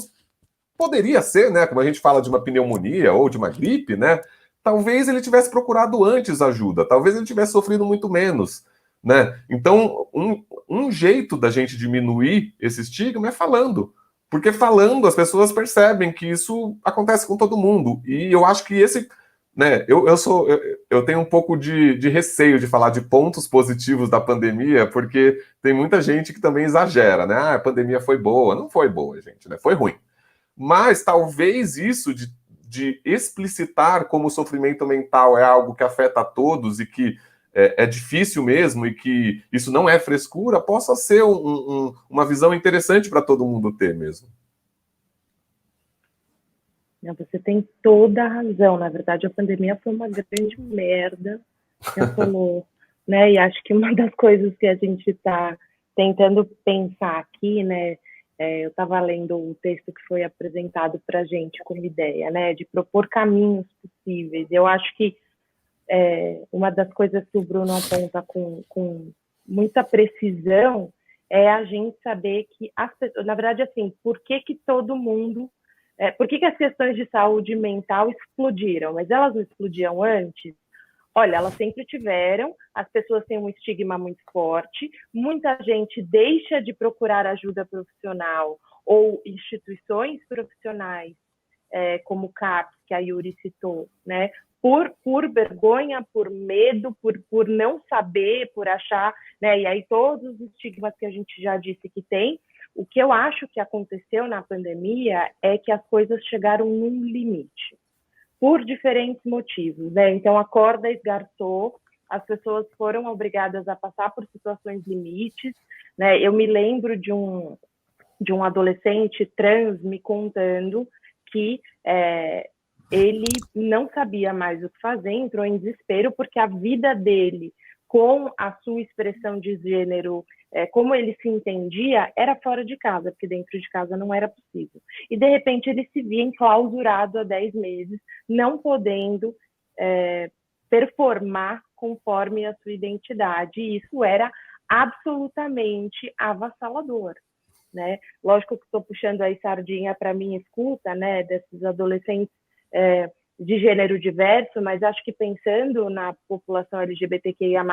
S11: poderia ser, né? Como a gente fala de uma pneumonia ou de uma gripe, né? Talvez ele tivesse procurado antes ajuda, talvez ele tivesse sofrido muito menos, né? Então, um jeito da gente diminuir esse estigma é falando. Porque falando, as pessoas percebem que isso acontece com todo mundo. E eu acho que esse, né, eu tenho um pouco de receio de falar de pontos positivos da pandemia, porque tem muita gente que também exagera, né? Ah, a pandemia foi boa. Não foi boa, gente, né? Foi ruim. Mas talvez isso de explicitar como o sofrimento mental é algo que afeta a todos e que é difícil mesmo e que isso não é frescura, possa ser uma visão interessante para todo mundo ter mesmo.
S10: Você tem toda a razão. Na verdade, a pandemia foi uma grande merda, você falou, né? E acho que uma das coisas que a gente está tentando pensar aqui, né? Eu estava lendo um texto que foi apresentado para a gente como ideia, né? De propor caminhos possíveis. Eu acho que uma das coisas que o Bruno aponta com muita precisão é a gente saber que, na verdade, assim, por que todo mundo... por que as questões de saúde mental explodiram? Mas elas não explodiam antes? Olha, elas sempre tiveram, as pessoas têm um estigma muito forte, muita gente deixa de procurar ajuda profissional ou instituições profissionais, como o CAPS, que a Yuri citou, né? Por vergonha, por medo, por não saber, por achar, né? E aí todos os estigmas que a gente já disse que tem. O que eu acho que aconteceu na pandemia é que as coisas chegaram num limite, por diferentes motivos, né? Então a corda esgarçou, as pessoas foram obrigadas a passar por situações limites, né? Eu me lembro de um adolescente trans me contando que ele não sabia mais o que fazer, entrou em desespero porque a vida dele, com a sua expressão de gênero, como ele se entendia, era fora de casa, porque dentro de casa não era possível. E, de repente, ele se via enclausurado há 10 meses, não podendo performar conforme a sua identidade. E isso era absolutamente avassalador, né? Lógico que estou puxando aí sardinha para a minha escuta, né, desses adolescentes de gênero diverso, mas acho que pensando na população LGBTQIA+,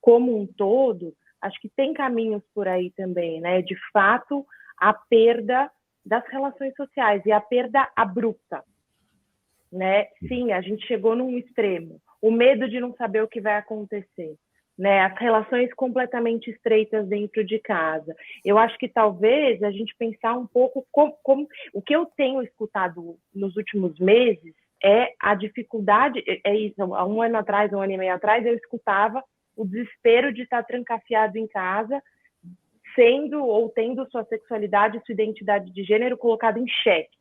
S10: como um todo, acho que tem caminhos por aí também, né? De fato, a perda das relações sociais e a perda abrupta, né? Sim, a gente chegou num extremo. O medo de não saber o que vai acontecer, né? As relações completamente estreitas dentro de casa. Eu acho que talvez a gente pensar um pouco como o que eu tenho escutado nos últimos meses é a dificuldade, isso, há um ano atrás, um ano e meio atrás, eu escutava o desespero de estar trancafiado em casa, sendo ou tendo sua sexualidade, sua identidade de gênero colocada em xeque,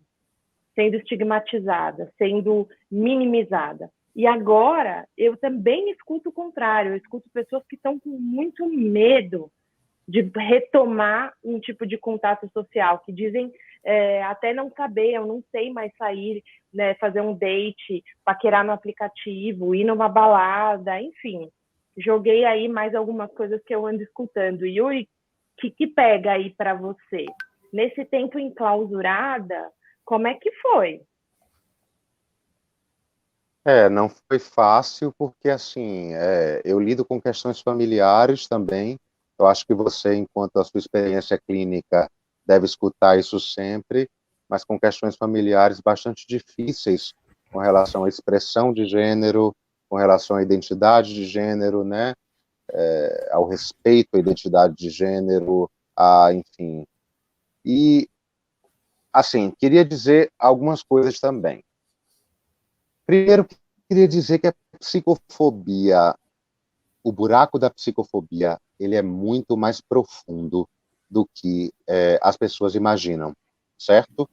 S10: sendo estigmatizada, sendo minimizada. E agora, eu também escuto o contrário, eu escuto pessoas que estão com muito medo de retomar um tipo de contato social, que dizem, até não saber, eu não sei mais sair, né, fazer um date, paquerar no aplicativo, ir numa balada, enfim. Joguei aí mais algumas coisas que eu ando escutando. Yuri, que pega aí para você? Nesse tempo enclausurada, como é que foi?
S12: Não foi fácil, porque assim, eu lido com questões familiares também. Eu acho que você, enquanto a sua experiência clínica, deve escutar isso sempre, mas com questões familiares bastante difíceis com relação à expressão de gênero, com relação à identidade de gênero, né? Ao respeito à identidade de gênero, enfim. E, assim, queria dizer algumas coisas também. Primeiro, queria dizer que a psicofobia, o buraco da psicofobia, ele é muito mais profundo do que as pessoas imaginam, certo?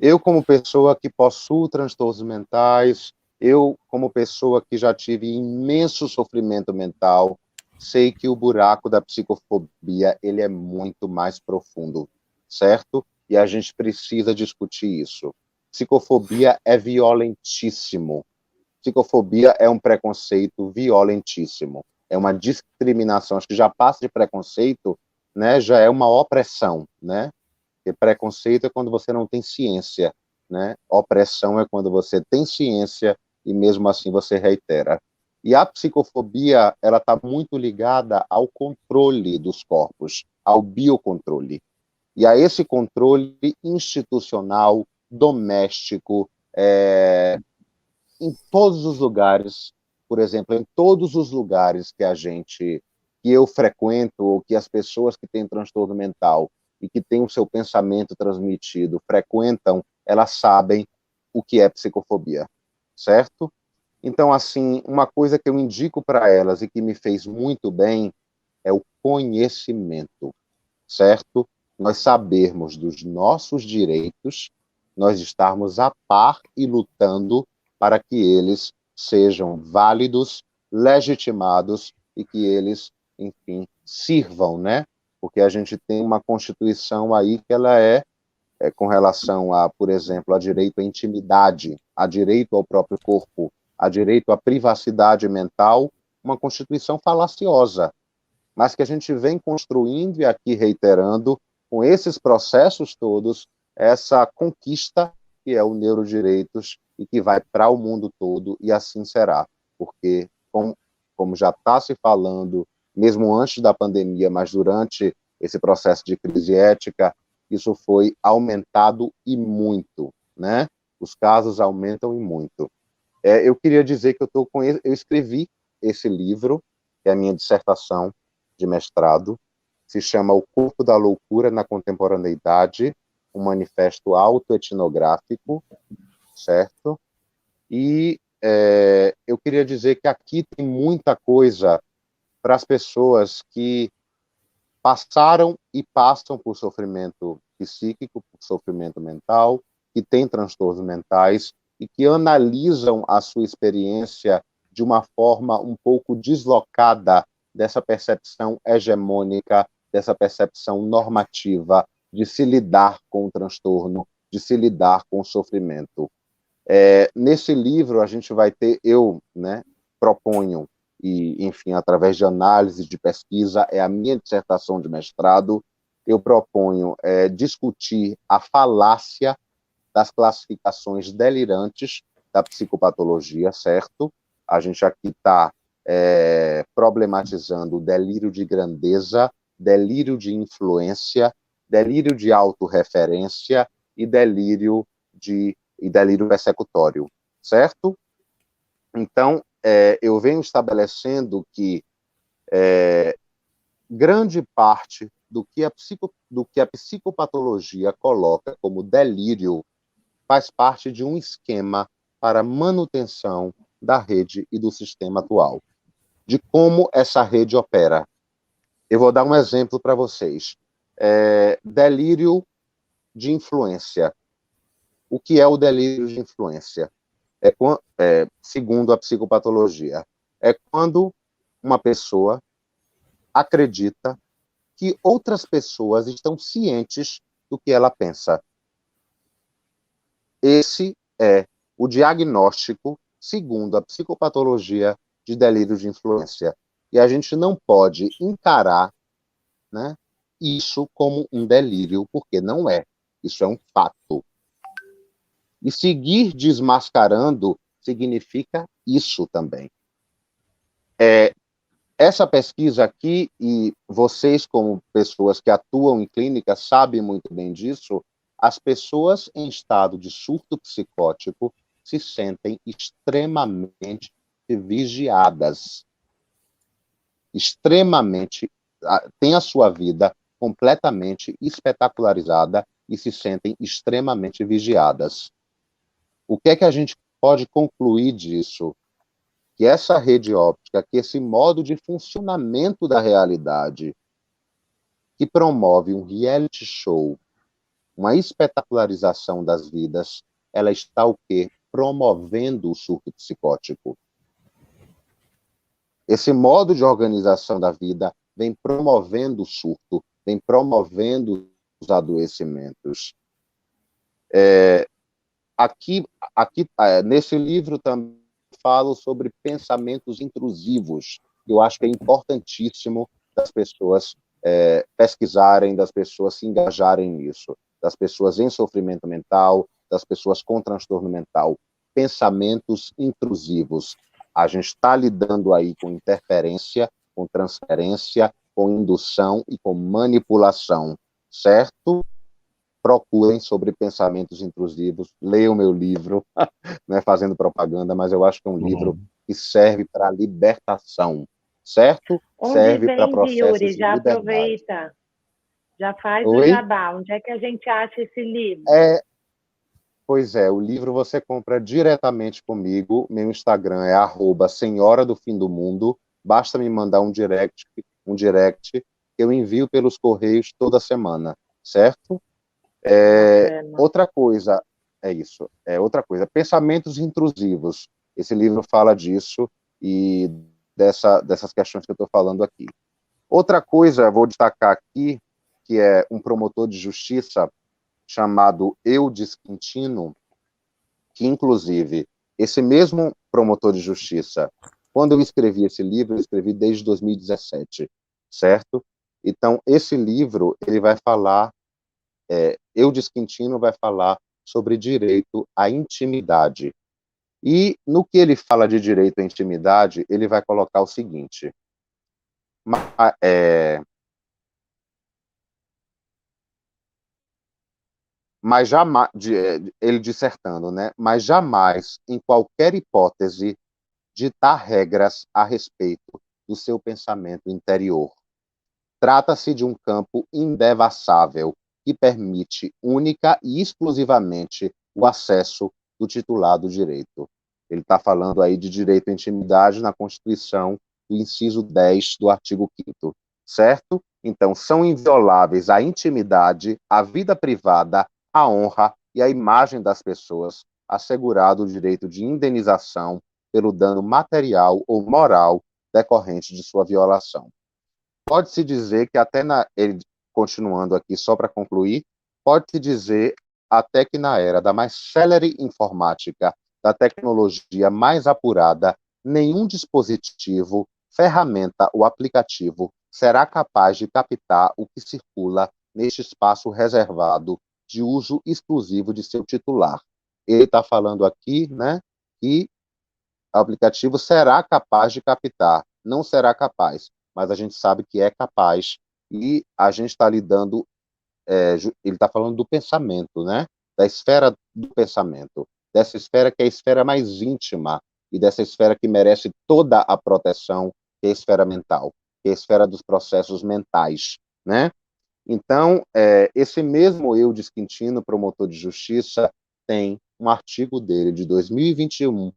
S12: Eu, como pessoa que possui transtornos mentais, eu, como pessoa que já tive imenso sofrimento mental, sei que o buraco da psicofobia, ele é muito mais profundo, certo? E a gente precisa discutir isso. Psicofobia é violentíssimo. Psicofobia é um preconceito violentíssimo. É uma discriminação. Acho que já passa de preconceito, né? Já é uma opressão, né? Porque preconceito é quando você não tem ciência, né? Opressão é quando você tem ciência e mesmo assim você reitera. E a psicofobia, ela está muito ligada ao controle dos corpos, ao biocontrole. E a esse controle institucional, doméstico, em todos os lugares, por exemplo, em todos os lugares que eu frequento, ou que as pessoas que têm transtorno mental e que têm o seu pensamento transmitido frequentam, elas sabem o que é psicofobia, certo? Então, assim, uma coisa que eu indico para elas e que me fez muito bem é o conhecimento, certo? Nós sabermos dos nossos direitos, nós estarmos a par e lutando para que eles sejam válidos, legitimados e que eles, enfim, sirvam, né? Porque a gente tem uma Constituição aí que ela com relação a, por exemplo, a direito à intimidade, a direito ao próprio corpo, a direito à privacidade mental, uma Constituição falaciosa, mas que a gente vem construindo e aqui reiterando, com esses processos todos, essa conquista que é o Neurodireitos e que vai para o mundo todo, e assim será, porque, como já está se falando, mesmo antes da pandemia, mas durante esse processo de crise ética, isso foi aumentado e muito, né? Os casos aumentam e muito. Eu queria dizer que eu escrevi esse livro, que é a minha dissertação de mestrado, se chama O Corpo da Loucura na Contemporaneidade, um manifesto autoetnográfico, certo? E eu queria dizer que aqui tem muita coisa para as pessoas que passaram e passam por sofrimento psíquico, por sofrimento mental, que têm transtornos mentais e que analisam a sua experiência de uma forma um pouco deslocada dessa percepção hegemônica, dessa percepção normativa de se lidar com o transtorno, de se lidar com o sofrimento. Nesse livro, a gente vai ter, proponho, e, enfim, através de análise, de pesquisa, é a minha dissertação de mestrado, eu proponho discutir a falácia das classificações delirantes da psicopatologia, certo? A gente aqui está problematizando o delírio de grandeza, delírio de influência, delírio de autorreferência e delírio persecutório, certo? Então, eu venho estabelecendo que grande parte do que a psicopatologia coloca como delírio faz parte de um esquema para manutenção da rede e do sistema atual, de como essa rede opera. Eu vou dar um exemplo para vocês. Delírio de influência. O que é o delírio de influência? Segundo a psicopatologia, é quando uma pessoa acredita que outras pessoas estão cientes do que ela pensa. esse é o diagnóstico, segundo a psicopatologia de delírio de influência. E a gente não pode encarar, né, isso como um delírio, porque não é. Isso é um fato. E seguir desmascarando significa isso também. Essa pesquisa aqui, e vocês como pessoas que atuam em clínica sabem muito bem disso, as pessoas em estado de surto psicótico se sentem extremamente vigiadas. Extremamente, têm a sua vida completamente espetacularizada e se sentem extremamente vigiadas. O que é que a gente pode concluir disso? Que essa rede óptica, que esse modo de funcionamento da realidade, que promove um reality show, uma espetacularização das vidas, ela está o quê? Promovendo o surto psicótico. Esse modo de organização da vida vem promovendo o surto, vem promovendo os adoecimentos. Nesse livro também falo sobre pensamentos intrusivos. Eu acho que é importantíssimo das pessoas pesquisarem, das pessoas se engajarem nisso, das pessoas em sofrimento mental, das pessoas com transtorno mental. Pensamentos intrusivos. A gente está lidando aí com interferência, com transferência, com indução e com manipulação, certo? Procurem sobre pensamentos intrusivos, leiam meu livro, não é fazendo propaganda, mas eu acho que é um livro que serve para libertação, certo?
S10: Onde
S12: serve para
S10: vende,
S12: processos
S10: Yuri?
S12: de
S10: Já
S12: liberdade.
S10: aproveita, já faz o
S12: Oi?
S10: jabá. Onde é que a gente acha esse livro?
S12: Pois é, o livro você compra diretamente comigo, meu Instagram é @senhora do fim do mundo, basta me mandar um direct, que eu envio pelos correios toda semana, certo? Outra coisa, outra coisa, pensamentos intrusivos. Esse livro fala disso e dessas questões que eu estou falando aqui. Outra coisa, vou destacar aqui, que é um promotor de justiça chamado Eudes Quintino, que, inclusive, esse mesmo promotor de justiça, quando eu escrevi esse livro, eu escrevi desde 2017, certo? Então, esse livro, ele vai falar, Eudes Quintino vai falar sobre direito à intimidade. E, no que ele fala de direito à intimidade, ele vai colocar o seguinte, mas jamais, ele dissertando, né? Mas jamais, em qualquer hipótese, ditar regras a respeito do seu pensamento interior. Trata-se de um campo indevassável que permite única e exclusivamente o acesso do titular do direito. Ele está falando aí de direito à intimidade na Constituição, do inciso 10 do artigo 5º, certo? Então, são invioláveis a intimidade, a vida privada, a honra e a imagem das pessoas, assegurado o direito de indenização pelo dano material ou moral decorrente de sua violação. Pode-se dizer que ele, continuando aqui só para concluir, pode-se dizer até que na era da mais célere informática, da tecnologia mais apurada, nenhum dispositivo, ferramenta ou aplicativo será capaz de captar o que circula neste espaço reservado de uso exclusivo de seu titular. Ele está falando aqui, né, que o aplicativo será capaz de captar, não será capaz, mas a gente sabe que é capaz, e a gente está lidando, ele está falando do pensamento, né, da esfera do pensamento, dessa esfera que é a esfera mais íntima, e dessa esfera que merece toda a proteção, que é a esfera mental, que é a esfera dos processos mentais, né? Então, esse mesmo Eudes Quintino, promotor de justiça, tem um artigo dele de 2021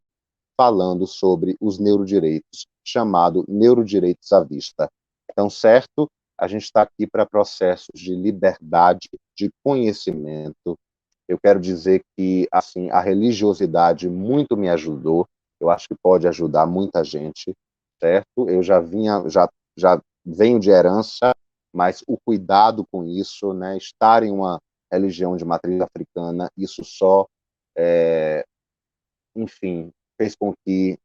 S12: falando sobre os neurodireitos, chamado Neurodireitos à Vista. Então, certo, a gente está aqui para processos de liberdade, de conhecimento. Eu quero dizer que, assim, a religiosidade muito me ajudou, eu acho que pode ajudar muita gente, certo? Eu já venho de herança, mas o cuidado com isso, né, estar em uma religião de matriz africana, isso só enfim, fez com que,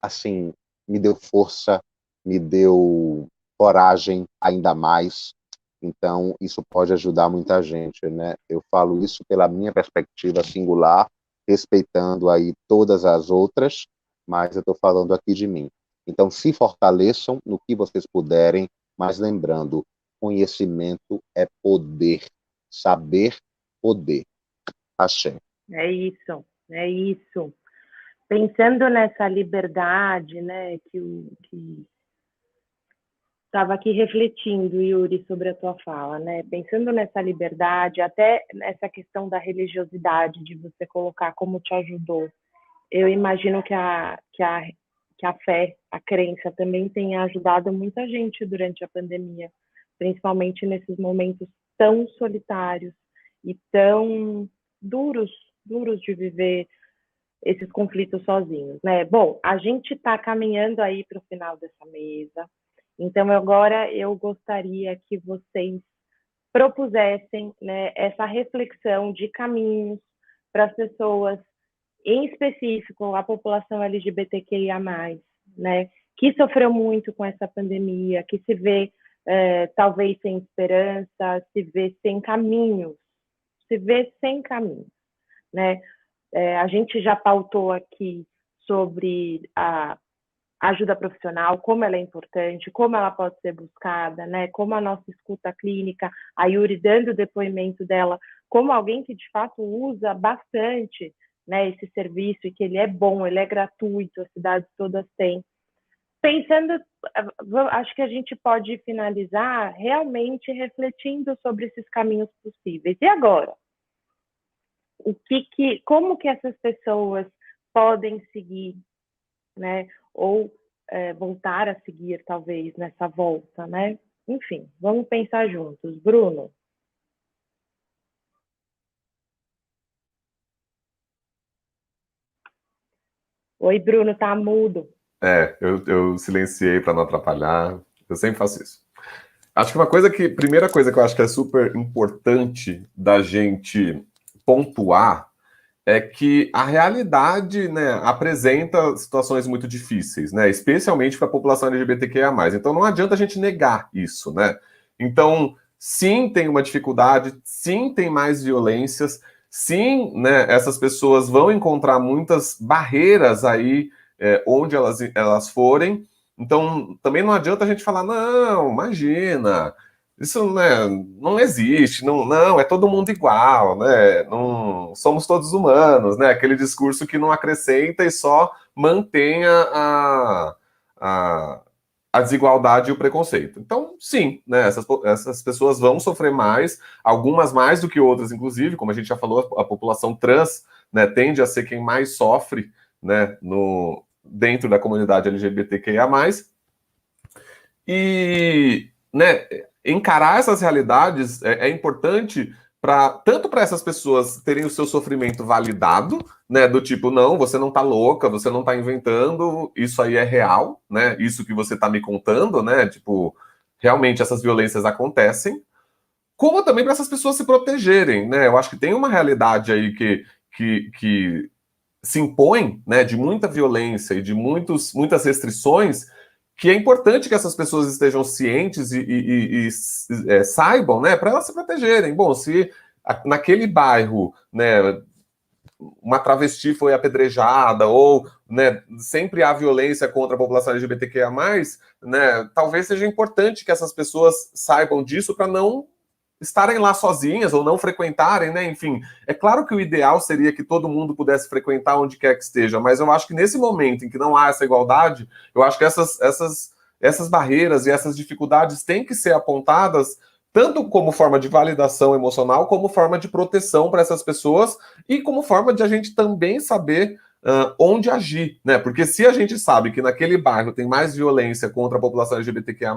S12: assim, me deu força, me deu coragem ainda mais. Então, isso pode ajudar muita gente, né? Eu falo isso pela minha perspectiva singular, respeitando aí todas as outras, mas eu estou falando aqui de mim. Então, se fortaleçam no que vocês puderem, mas lembrando, conhecimento é poder, saber poder. Axé.
S10: É isso, é isso. Pensando nessa liberdade, né, que estava aqui refletindo, Yuri, sobre a tua fala, né? Pensando nessa liberdade, até nessa questão da religiosidade, de você colocar como te ajudou. Eu imagino que a fé, a crença também tenha ajudado muita gente durante a pandemia, principalmente nesses momentos tão solitários e tão duros de viver esses conflitos sozinhos, né? Bom, a gente está caminhando aí para o final dessa mesa, então agora eu gostaria que vocês propusessem, né, essa reflexão de caminhos para as pessoas, em específico a população LGBTQIA+, né, que sofreu muito com essa pandemia, que se vê talvez sem esperança, se vê sem caminhos, né? A gente já pautou aqui sobre a ajuda profissional, como ela é importante, como ela pode ser buscada, né? Como a nossa escuta clínica, a Yuri dando o depoimento dela, como alguém que de fato usa bastante, né, esse serviço, e que ele é bom, ele é gratuito, as cidades todas têm. Pensando, acho que a gente pode finalizar realmente refletindo sobre esses caminhos possíveis. E agora? Como que essas pessoas podem seguir, né? Ou voltar a seguir, talvez, nessa volta, né? Enfim, vamos pensar juntos. Bruno? Oi, Bruno, tá mudo.
S11: Eu silenciei para não atrapalhar. Eu sempre faço isso. Acho que primeira coisa que eu acho que é super importante da gente pontuar é que a realidade, né, apresenta situações muito difíceis, né, especialmente para a população LGBTQIA+. Então não adianta a gente negar isso, né? Então, sim, tem uma dificuldade, sim, tem mais violências, sim, né, essas pessoas vão encontrar muitas barreiras aí onde elas forem. Então, também não adianta a gente falar, não, imagina, isso, né, não existe, não, é todo mundo igual, né, não, somos todos humanos, né, aquele discurso que não acrescenta e só mantém a desigualdade e o preconceito. Então, sim, né, essas pessoas vão sofrer mais, algumas mais do que outras, inclusive, como a gente já falou, a população trans, né, tende a ser quem mais sofre, né, dentro da comunidade LGBTQIA+, e, né, encarar essas realidades é importante tanto para essas pessoas terem o seu sofrimento validado, né, do tipo, não, você não tá louca, você não tá inventando, isso aí é real, né, isso que você tá me contando, né, tipo, realmente essas violências acontecem, como também para essas pessoas se protegerem, né, eu acho que tem uma realidade aí que se impõe, né, de muita violência e de muitas restrições, que é importante que essas pessoas estejam cientes e saibam, né, para elas se protegerem. Bom, se naquele bairro, né, uma travesti foi apedrejada, ou, né, sempre há violência contra a população LGBTQIA+, né, talvez seja importante que essas pessoas saibam disso para não estarem lá sozinhas ou não frequentarem, né? Enfim, é claro que o ideal seria que todo mundo pudesse frequentar onde quer que esteja, mas eu acho que nesse momento em que não há essa igualdade, eu acho que essas barreiras e essas dificuldades têm que ser apontadas tanto como forma de validação emocional, como forma de proteção para essas pessoas e como forma de a gente também saber onde agir, né? Porque se a gente sabe que naquele bairro tem mais violência contra a população LGBTQIA+,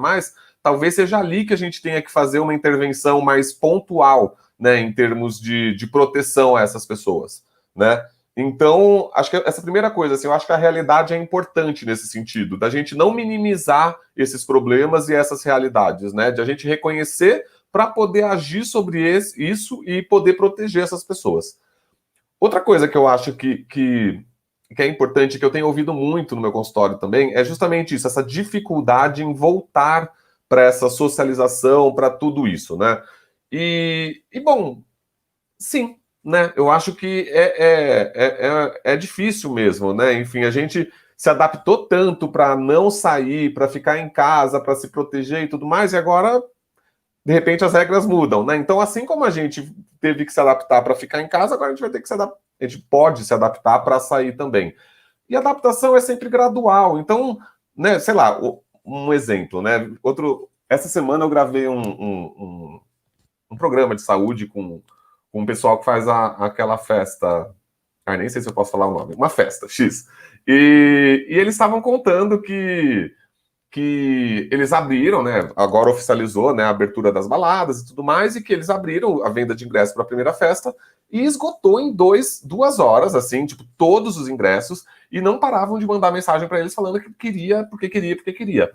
S11: talvez seja ali que a gente tenha que fazer uma intervenção mais pontual, né, em termos de proteção a essas pessoas, né? Então, acho que essa primeira coisa, assim, eu acho que a realidade é importante nesse sentido, da gente não minimizar esses problemas e essas realidades, né? De a gente reconhecer para poder agir sobre isso e poder proteger essas pessoas. Outra coisa que eu acho que é importante, que eu tenho ouvido muito no meu consultório também, é justamente isso, essa dificuldade em voltar para essa socialização, para tudo isso, né? E bom, sim, né? Eu acho que é difícil mesmo, né? Enfim, a gente se adaptou tanto para não sair, para ficar em casa, para se proteger e tudo mais, e agora, de repente, as regras mudam, né? Então, assim como a gente teve que se adaptar para ficar em casa, agora a gente vai ter que se adaptar, a gente pode se adaptar para sair também. E a adaptação é sempre gradual. Então, né, sei lá, um exemplo, né? Essa semana eu gravei um programa de saúde com um pessoal que faz aquela festa. Nem sei se eu posso falar o nome. Uma festa, X. E eles estavam contando que eles abriram, né? Agora oficializou, né, a abertura das baladas e tudo mais, e que eles abriram a venda de ingressos para a primeira festa e esgotou em 2 horas, assim, tipo, todos os ingressos, e não paravam de mandar mensagem para eles falando que queria, porque queria.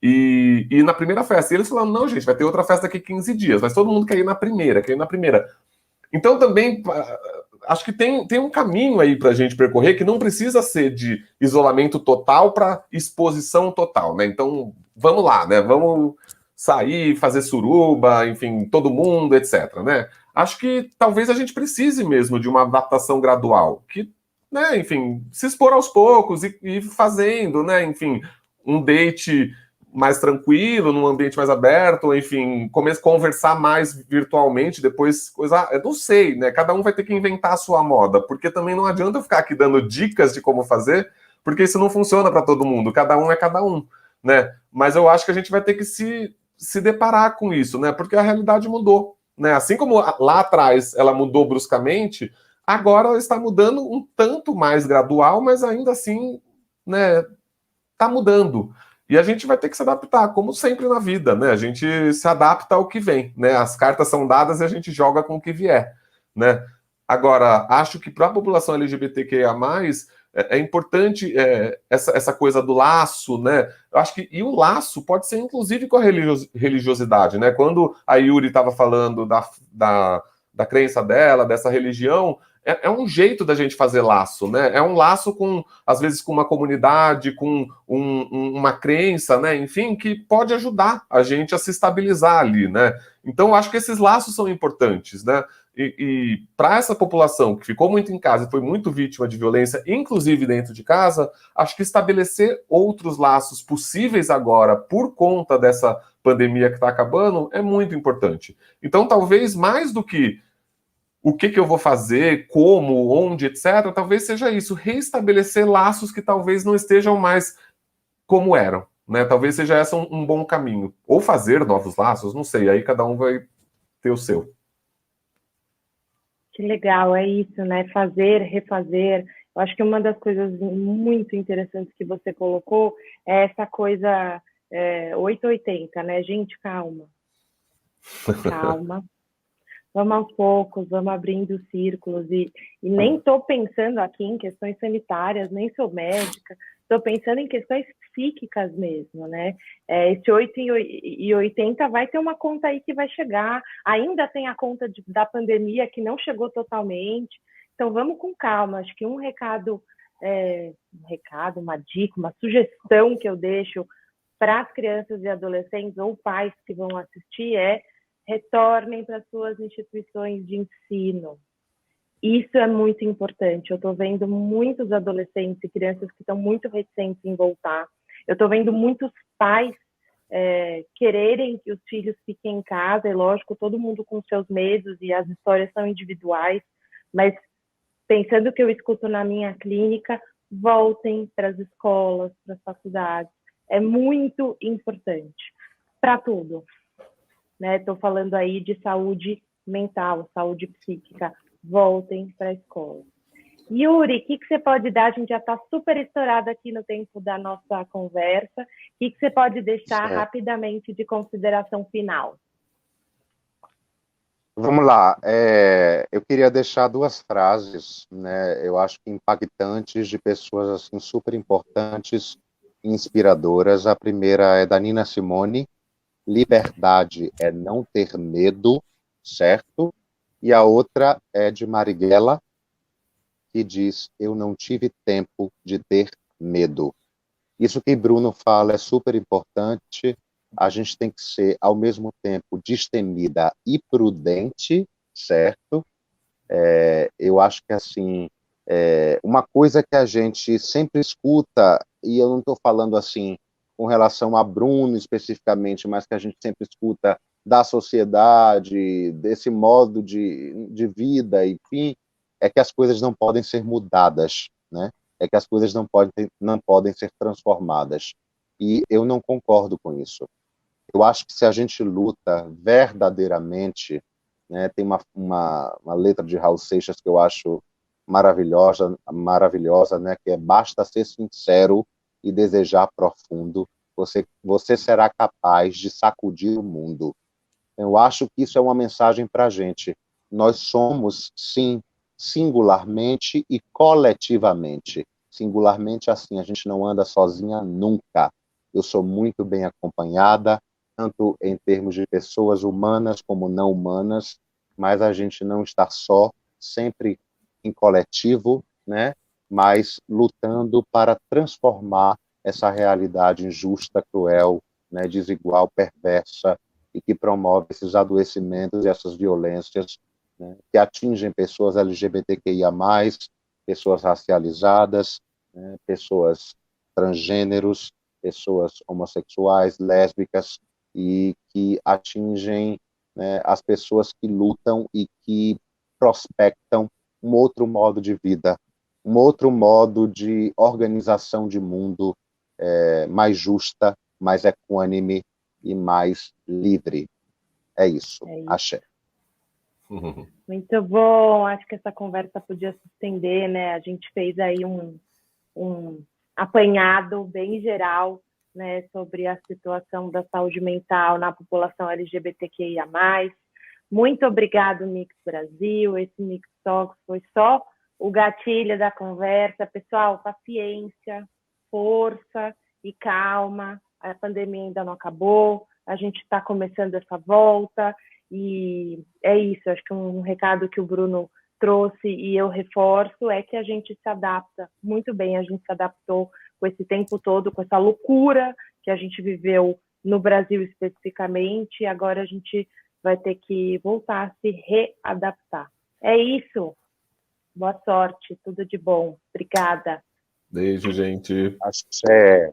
S11: E na primeira festa, e eles falando, não, gente, vai ter outra festa daqui 15 dias, mas todo mundo quer ir na primeira, Então também acho que tem um caminho aí para a gente percorrer que não precisa ser de isolamento total para exposição total, né? Então vamos lá, né? Vamos sair, fazer suruba, enfim, todo mundo, etc, né? Acho que talvez a gente precise mesmo de uma adaptação gradual, que, né, enfim, se expor aos poucos e ir fazendo, né? Enfim, um date mais tranquilo, num ambiente mais aberto, enfim, conversar mais virtualmente, depois eu não sei, né? Cada um vai ter que inventar a sua moda, porque também não adianta eu ficar aqui dando dicas de como fazer, porque isso não funciona para todo mundo, cada um é cada um, né? Mas eu acho que a gente vai ter que se deparar com isso, né? Porque a realidade mudou, né? Assim como lá atrás ela mudou bruscamente, agora ela está mudando um tanto mais gradual, mas ainda assim, né, tá mudando. E a gente vai ter que se adaptar, como sempre na vida, né? A gente se adapta ao que vem, né? As cartas são dadas e a gente joga com o que vier, né? Agora, acho que para a população LGBTQIA+, é importante essa coisa do laço, né? Eu acho que e o laço pode ser inclusive com a religiosidade, né? Quando a Yuri estava falando da crença dela, dessa religião, é um jeito da gente fazer laço, né? É um laço às vezes com uma comunidade, com uma crença, né? Enfim, que pode ajudar a gente a se estabilizar ali, né? Então, eu acho que esses laços são importantes, né? E para essa população que ficou muito em casa e foi muito vítima de violência, inclusive dentro de casa, acho que estabelecer outros laços possíveis agora, por conta dessa pandemia que está acabando, é muito importante. Então, talvez mais do que o que eu vou fazer, como, onde, etc., talvez seja isso, reestabelecer laços que talvez não estejam mais como eram, né? Talvez seja esse um bom caminho. Ou fazer novos laços, não sei, aí cada um vai ter o seu.
S10: Que legal, é isso, né? Fazer, refazer. Eu acho que uma das coisas muito interessantes que você colocou é essa coisa 880, né? Gente, calma. Calma. Vamos aos poucos, vamos abrindo círculos. E nem estou pensando aqui em questões sanitárias, nem sou médica, estou pensando em questões psíquicas mesmo, né? Esse 8,80 vai ter uma conta aí que vai chegar, ainda tem a conta da pandemia que não chegou totalmente, então vamos com calma. Acho que um recado, uma dica, uma sugestão que eu deixo para as crianças e adolescentes ou pais que vão assistir retornem para suas instituições de ensino. Isso é muito importante. Eu estou vendo muitos adolescentes e crianças que estão muito reticentes em voltar. Eu estou vendo muitos pais quererem que os filhos fiquem em casa. É lógico, todo mundo com seus medos e as histórias são individuais, mas pensando o que eu escuto na minha clínica, voltem para as escolas, para as faculdades. É muito importante para tudo. Estou falando aí de saúde mental, saúde psíquica. Voltem para a escola. Yuri, o que você pode dar? A gente já está super estourado aqui no tempo da nossa conversa. O que você pode deixar rapidamente de consideração final?
S12: Vamos lá. Eu queria deixar 2 frases, né? Eu acho que impactantes, de pessoas assim super importantes, inspiradoras. A primeira é da Nina Simone, Liberdade é não ter medo, certo? E a outra é de Marighella, que diz: eu não tive tempo de ter medo. Isso que Bruno fala é super importante. A gente tem que ser, ao mesmo tempo, destemida e prudente, certo? Eu acho que, assim, uma coisa que a gente sempre escuta, e eu não estou falando, assim, com relação a Bruno especificamente, mas que a gente sempre escuta da sociedade, desse modo de vida, enfim, é que as coisas não podem ser mudadas, né? É que as coisas não podem ser transformadas. E eu não concordo com isso. Eu acho que se a gente luta verdadeiramente, né, tem uma letra de Raul Seixas que eu acho maravilhosa, né, que é: basta ser sincero e desejar profundo, você será capaz de sacudir o mundo. Eu acho que isso é uma mensagem para a gente. Nós somos, sim, singularmente e coletivamente. Singularmente, assim, a gente não anda sozinha nunca. Eu sou muito bem acompanhada, tanto em termos de pessoas humanas como não humanas, mas a gente não está só, sempre em coletivo, né? Mas lutando para transformar essa realidade injusta, cruel, né? Desigual, perversa, e que promove esses adoecimentos e essas violências, né? Que atingem pessoas LGBTQIA+, pessoas racializadas, né? Pessoas transgêneros, pessoas homossexuais, lésbicas, e que atingem, né, as pessoas que lutam e que prospectam um outro modo de vida, um outro modo de organização de mundo, mais justa, mais equânime e mais livre. É isso. Axé.
S10: Muito bom. Acho que essa conversa podia se estender, né? A gente fez aí um apanhado bem geral, né, sobre a situação da saúde mental na população LGBTQIA+. Muito obrigado, Mix Brasil. Esse Mix Talks foi só o gatilho da conversa. Pessoal, paciência, força e calma. A pandemia ainda não acabou. A gente está começando essa volta. E é isso. Acho que um recado que o Bruno trouxe e eu reforço é que a gente se adapta muito bem. A gente se adaptou com esse tempo todo, com essa loucura que a gente viveu no Brasil especificamente, e agora a gente vai ter que voltar a se readaptar. É isso. Boa sorte, tudo de bom. Obrigada.
S11: Beijo, gente.
S12: Axé.